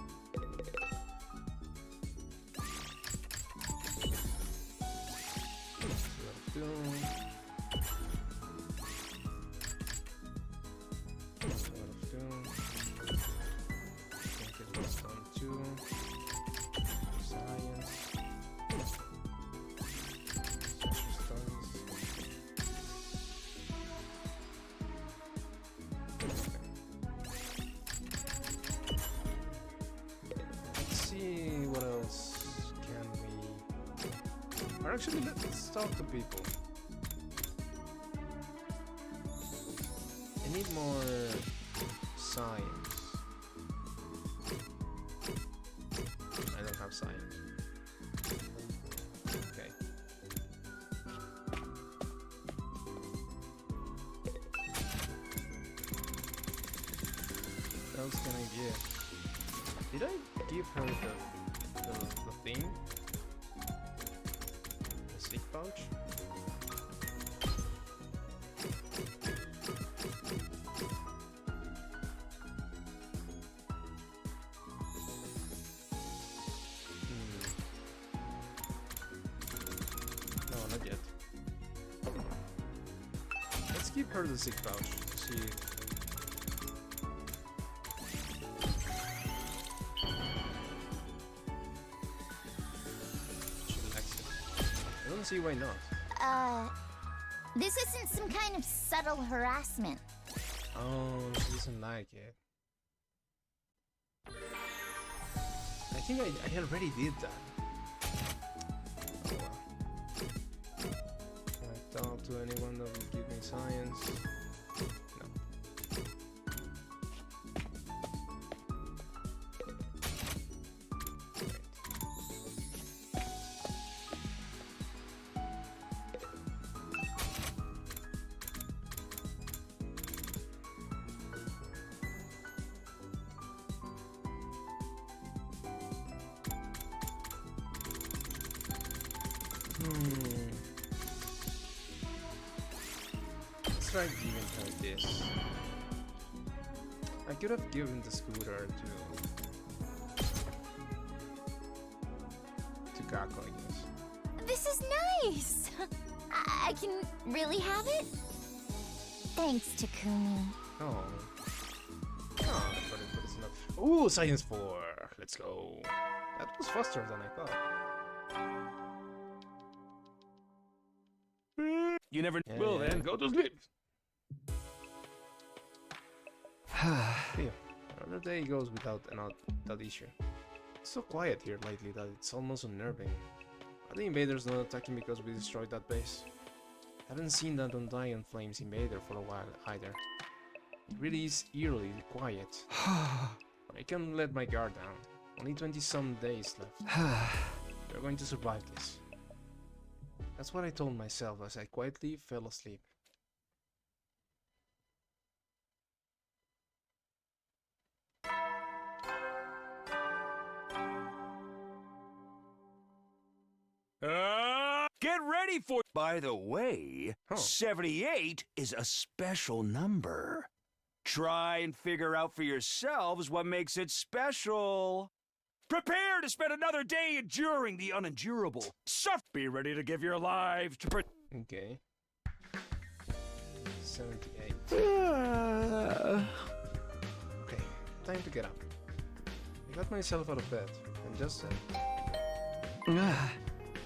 [SPEAKER 1] Actually, let's talk to people. I need more science. I don't have science. Okay. What else can I give? Did I give her the thing? Sick pouch? No, not yet. Let's give her the sick pouch to see if... see why not.
[SPEAKER 6] This isn't some kind of subtle harassment.
[SPEAKER 1] Oh, she doesn't like it. I think I already did that. Oh well. Can I talk to anyone that will give me science? No. Let's try giving her this. I could have given the scooter to Kako, I guess.
[SPEAKER 6] This is nice! I can really have it? Thanks, Takumi.
[SPEAKER 1] Oh. Oh, but it's enough. Ooh, science 4! Let's go. That was faster than I thought.
[SPEAKER 4] You never
[SPEAKER 1] Yeah,
[SPEAKER 4] will
[SPEAKER 1] yeah.
[SPEAKER 4] then. Go to sleep.
[SPEAKER 1] Here, another day goes without that issue. It's so quiet here lately that it's almost unnerving. Are the invaders not attacking because we destroyed that base? I haven't seen that Undying Flames invader for a while either. It really is eerily quiet. But I can't let my guard down. Only 20-some days left. We're going to survive this. That's what I told myself as I quietly fell asleep.
[SPEAKER 4] Get ready for... By the way,
[SPEAKER 1] Huh.
[SPEAKER 4] 78 is a special number. Try and figure out for yourselves what makes it special. Prepare to spend another day enduring the unendurable. Be ready to give your lives to...
[SPEAKER 1] Okay. 78. Okay, time to get up. I got myself out of bed and just said, the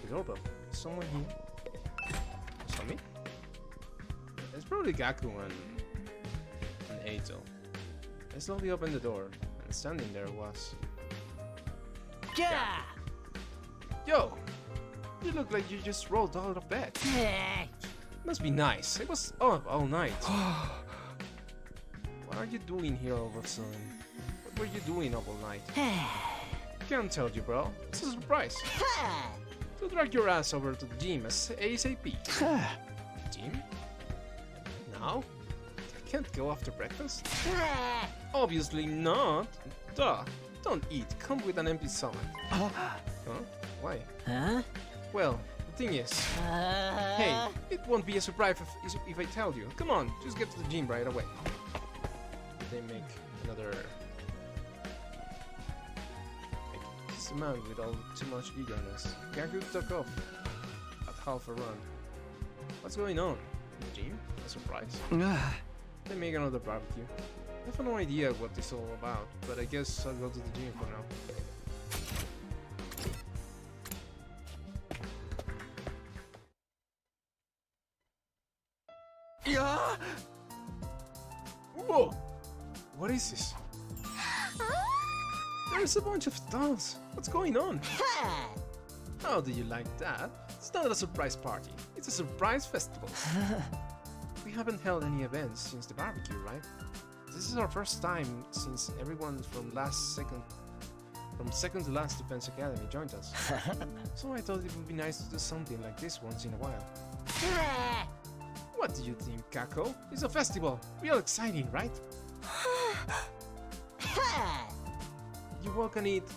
[SPEAKER 1] doorbell. Is someone here? Nozomi? It's probably Kako and Eito. I slowly opened the door, and standing there was...
[SPEAKER 5] Yeah.
[SPEAKER 1] Yo! You look like you just rolled out of bed. Must be nice. It was up all night. What are you doing here all of a sudden? What were you doing up all night? Can't tell you, bro. It's a surprise. To drag your ass over to the gym as ASAP. Gym? Now? I can't go after breakfast? Obviously not. Duh. Don't eat. Come with an empty stomach. Huh? Why?
[SPEAKER 5] Huh?
[SPEAKER 1] Well, the thing is... Hey, it won't be a surprise if I tell you. Come on, just get to the gym right away. they make another... He's a man with all too much eagerness. Kako took off at half a run. What's going on? In the gym? A surprise? They make another barbecue. I have no idea what this is all about, but I guess I'll go to the gym for now.
[SPEAKER 3] Yeah.
[SPEAKER 1] Whoa! What is this? There's a bunch of stalls. What's going on? How do you like that? It's not a surprise party. It's a surprise festival. We haven't held any events since the barbecue, right? This is our first time since everyone from second to last Defense Academy joined us. So I thought it would be nice to do something like this once in a while. What do you think, Kako? It's a festival. Real exciting, right? You all can eat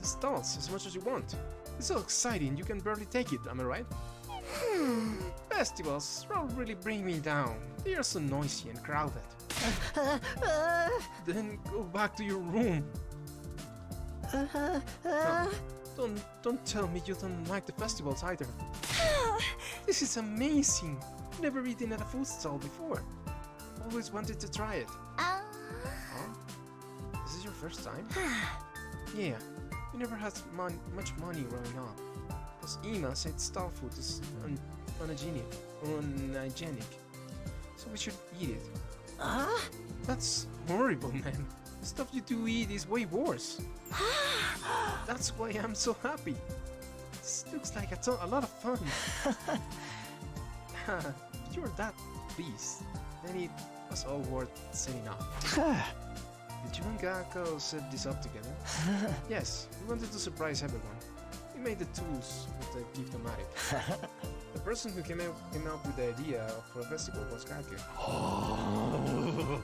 [SPEAKER 1] the stalls as much as you want. It's so exciting you can barely take it, am I right? Festivals really bring me down. They are so noisy and crowded. Then go back to your room. Don't tell me you don't like the festivals either. This is amazing. Never eaten at a food stall before. Always wanted to try it. Huh? This is your first time? Yeah, we never had much money growing up. Because Ima said stall food is unhygienic. So we should eat it. That's horrible, man. The stuff you do eat is way worse. That's why I'm so happy. This looks like a lot of fun. If you're that pleased, then it was all worth setting up. Did you and Kako set this up together? Yes, we wanted to surprise everyone. We made the tools with the gift-o-matic. The person who came up with the idea for a festival was Kako.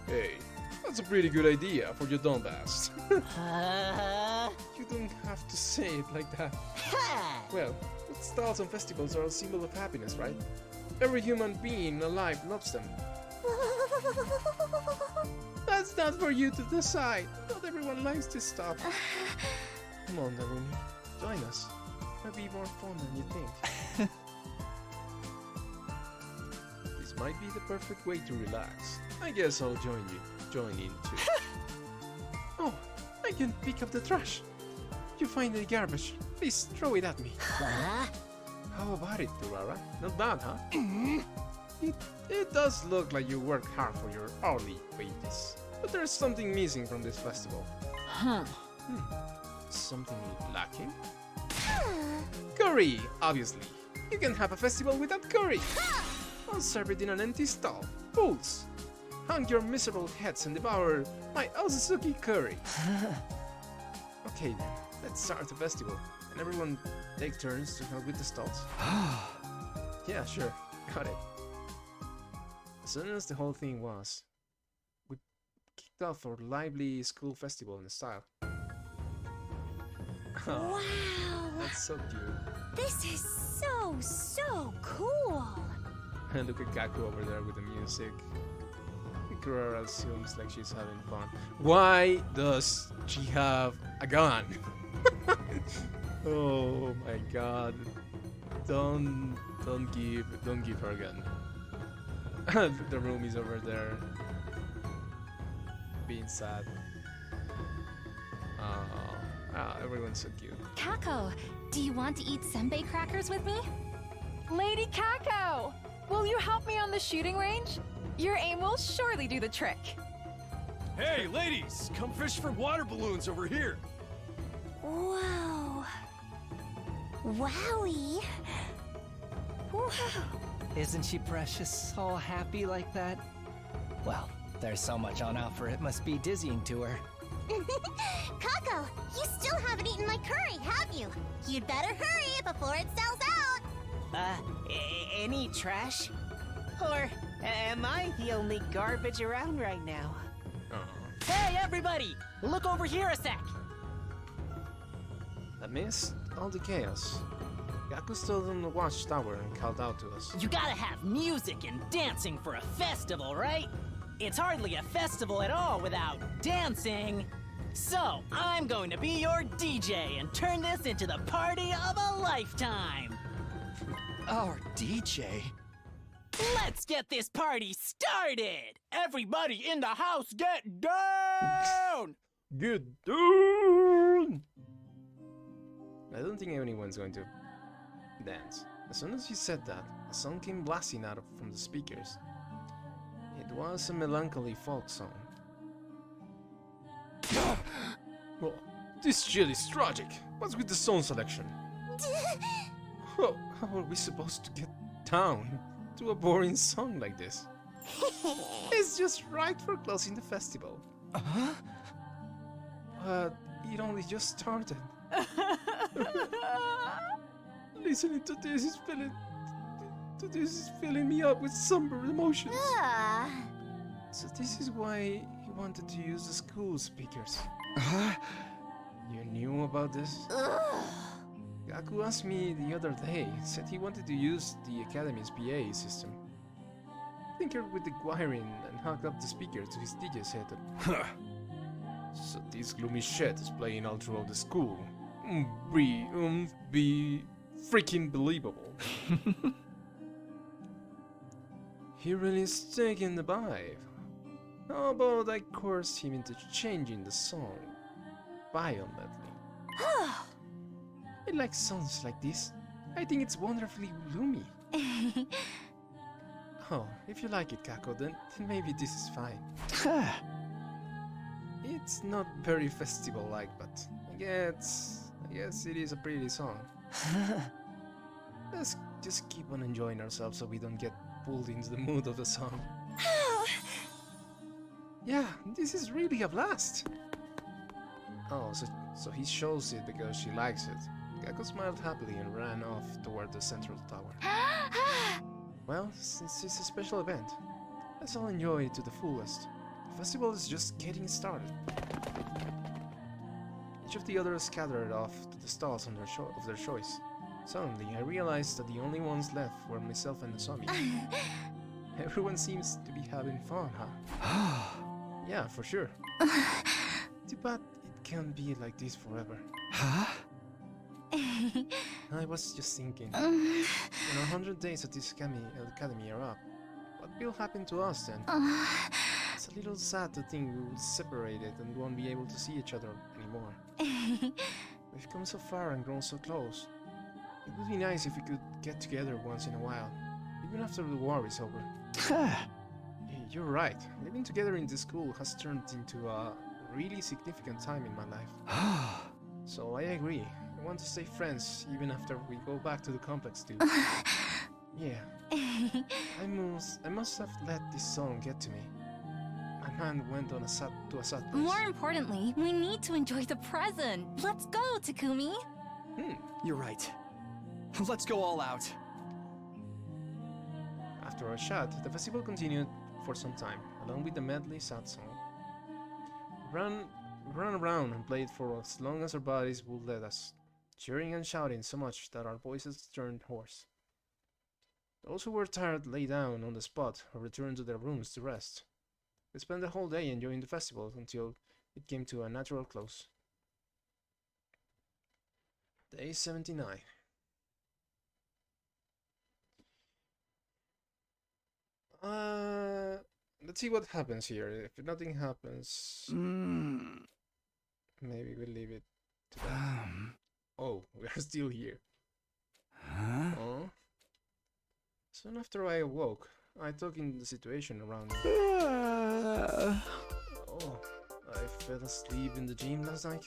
[SPEAKER 1] Hey, that's a pretty good idea for your dumb ass. You don't have to say it like that. Well, stalls and festivals are a symbol of happiness, right? Every human being alive loves them. That's not for you to decide. Not everyone likes this stuff. Come on, Narumi. Join us. It'll be more fun than you think. This might be the perfect way to relax. I guess I'll join in too. Oh, I can pick up the trash. You find the garbage. Please throw it at me. How about it, Durara? Not bad, huh? It does look like you work hard for your hourly wages. But there's something missing from this festival. Something lacking? Curry, obviously. You can have a festival without curry. I'll serve it in an empty stall. Fools! Hang your miserable heads and devour my Osuzuki curry. Okay then, let's start the festival. And everyone take turns to help with the stalls. Yeah, sure. Got it. As soon as the whole thing was, we kicked off our lively school festival in style.
[SPEAKER 6] Wow!
[SPEAKER 1] That's so cute.
[SPEAKER 6] This is so cool!
[SPEAKER 1] And look at Kako over there with the music. Karua assumes like she's having fun. Why does she have a gun? Oh my god. Don't give her a gun. The room is over there being sad. Everyone's so cute.
[SPEAKER 2] Kako, do you want to eat senbei crackers with me?
[SPEAKER 7] Lady Kako! Will you help me on the shooting range? Your aim will surely do the trick.
[SPEAKER 4] Hey, ladies! Come fish for water balloons over here!
[SPEAKER 6] Whoa. Wowie. Whoa.
[SPEAKER 5] Isn't she precious, all happy like that? Well, there's so much on offer, it must be dizzying to her.
[SPEAKER 6] Kako, you still haven't eaten my curry, have you? You'd better hurry before it sells out.
[SPEAKER 5] Any trash? Or am I the only garbage around right now? Hey, everybody! Look over here a sec!
[SPEAKER 1] Amidst all the chaos, Kako stood on the watchtower and called out to us.
[SPEAKER 5] You gotta have music and dancing for a festival, right? It's hardly a festival at all without dancing. So, I'm going to be your DJ and turn this into the party of a lifetime.
[SPEAKER 3] Our DJ?
[SPEAKER 5] Let's get this party started! Everybody in the house get down!
[SPEAKER 1] Get down! I don't think anyone's going to dance. As soon as he said that, a song came blasting out from the speakers. It was a melancholy folk song. Oh, this shit is tragic. What's with the song selection? How are we supposed to get down to a boring song like this? It's just right for closing the festival. But it only just started. Listening to this is filling me up with somber emotions. So this is why he wanted to use the school speakers. You knew about this? Kako asked me the other day, said he wanted to use the Academy's PA system. Tinkered with the wiring and hooked up the speaker to his DJ setup. So this gloomy shit is playing all throughout the school. Be freaking believable. He really is taking the vibe. How about I coerce him into changing the song violently? I like songs like this. I think it's wonderfully gloomy. Oh, if you like it, Kako, then maybe this is fine. It's not very festival-like, but I guess it is a pretty song. Let's just keep on enjoying ourselves so we don't get pulled into the mood of the song. Yeah, this is really a blast. Oh, so he shows it because she likes it. Kako smiled happily and ran off toward the central tower. Well, since it's a special event, let's all enjoy it to the fullest. The festival is just getting started. Each of the others scattered off to the stalls of their choice. Suddenly, I realized that the only ones left were myself and Nozomi. Everyone seems to be having fun, huh? Yeah, for sure. Too bad it can't be like this forever.
[SPEAKER 3] Huh?
[SPEAKER 1] I was just thinking, when 100 days at this academy are up, what will happen to us then? It's a little sad to think we will separate it and won't be able to see each other anymore. We've come so far and grown so close. It would be nice if we could get together once in a while, even after the war is over. You're right. Living together in this school has turned into a really significant time in my life. So I agree. I want to stay friends even after we go back to the complex too. Yeah. I must have let this song get to me. My mind went on a sad place.
[SPEAKER 2] More importantly, we need to enjoy the present. Let's go, Takumi.
[SPEAKER 3] You're right. Let's go all out.
[SPEAKER 1] After a chat, the festival continued for some time, along with the medley sad song. We ran around and played for as long as our bodies would let us, cheering and shouting so much that our voices turned hoarse. Those who were tired lay down on the spot or returned to their rooms to rest. We spent the whole day enjoying the festival until it came to a natural close. Day 79. Let's see what happens here. If nothing happens, maybe we'll leave it to that. Oh, we are still here. Oh. Soon after I awoke, I took in the situation around me. Oh, I fell asleep in the gym last night.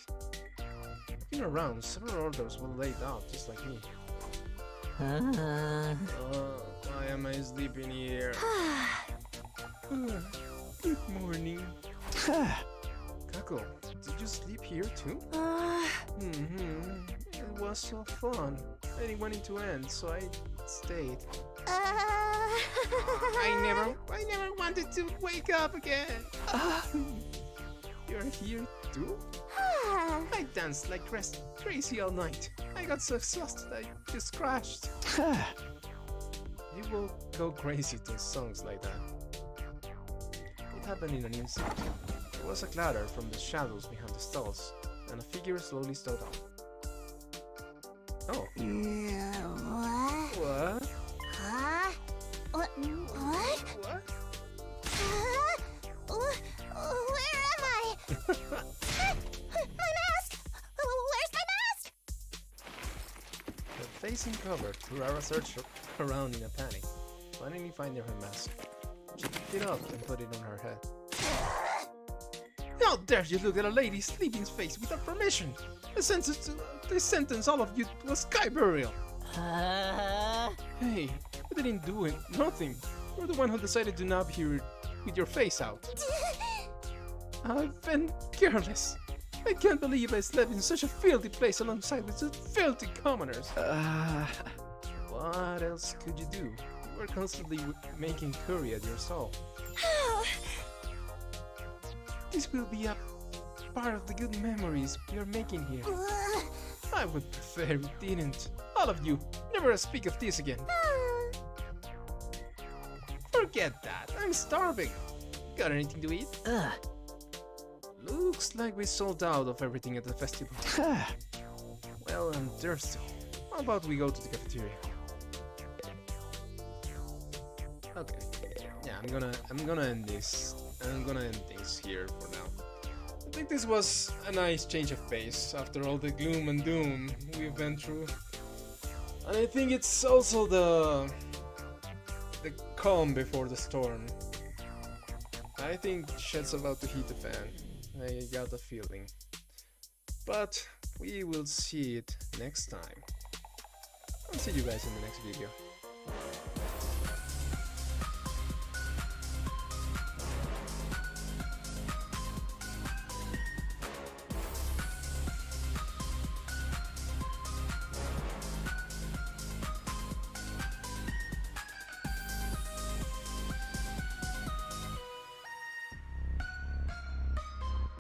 [SPEAKER 1] Looking around, several others were laid out just like me. Why am I sleeping here? Good morning. Kako, did you sleep here too? It was so fun. And it wanted to end, so I stayed. I never wanted to wake up again. You're here too? I danced like crazy all night. I got so exhausted I just crashed. You will go crazy to songs like that. It happened in an instant. There was a clatter from the shadows behind the stalls, and a figure slowly stood up. Oh.
[SPEAKER 6] What?
[SPEAKER 1] What?
[SPEAKER 6] Huh? What? What?
[SPEAKER 1] What?
[SPEAKER 6] Where am I? My mask! Where's my mask?
[SPEAKER 1] The face uncovered, Kurara searched around in a panic, finally finding her mask. She picked it up and put it on her head. How dare you look at a lady sleeping's face without permission! They sentence all of you to a sky burial! Hey, you didn't do it. Nothing. You're the one who decided to nap here with your face out. I've been careless. I can't believe I slept in such a filthy place alongside with such filthy commoners. What else could you do? You were constantly making curry at yourself. This will be a part of the good memories we are making here. I would prefer we didn't. All of you, never speak of this again. Forget that, I'm starving. Got anything to eat? Looks like we sold out of everything at the festival. Well, I'm thirsty. How about we go to the cafeteria? Okay. Yeah, I'm gonna end this. I'm gonna end things here for now. I think this was a nice change of pace after all the gloom and doom we've been through. And I think it's also the calm before the storm. I think shit's about to hit the fan. I got a feeling. But we will see it next time. I'll see you guys in the next video.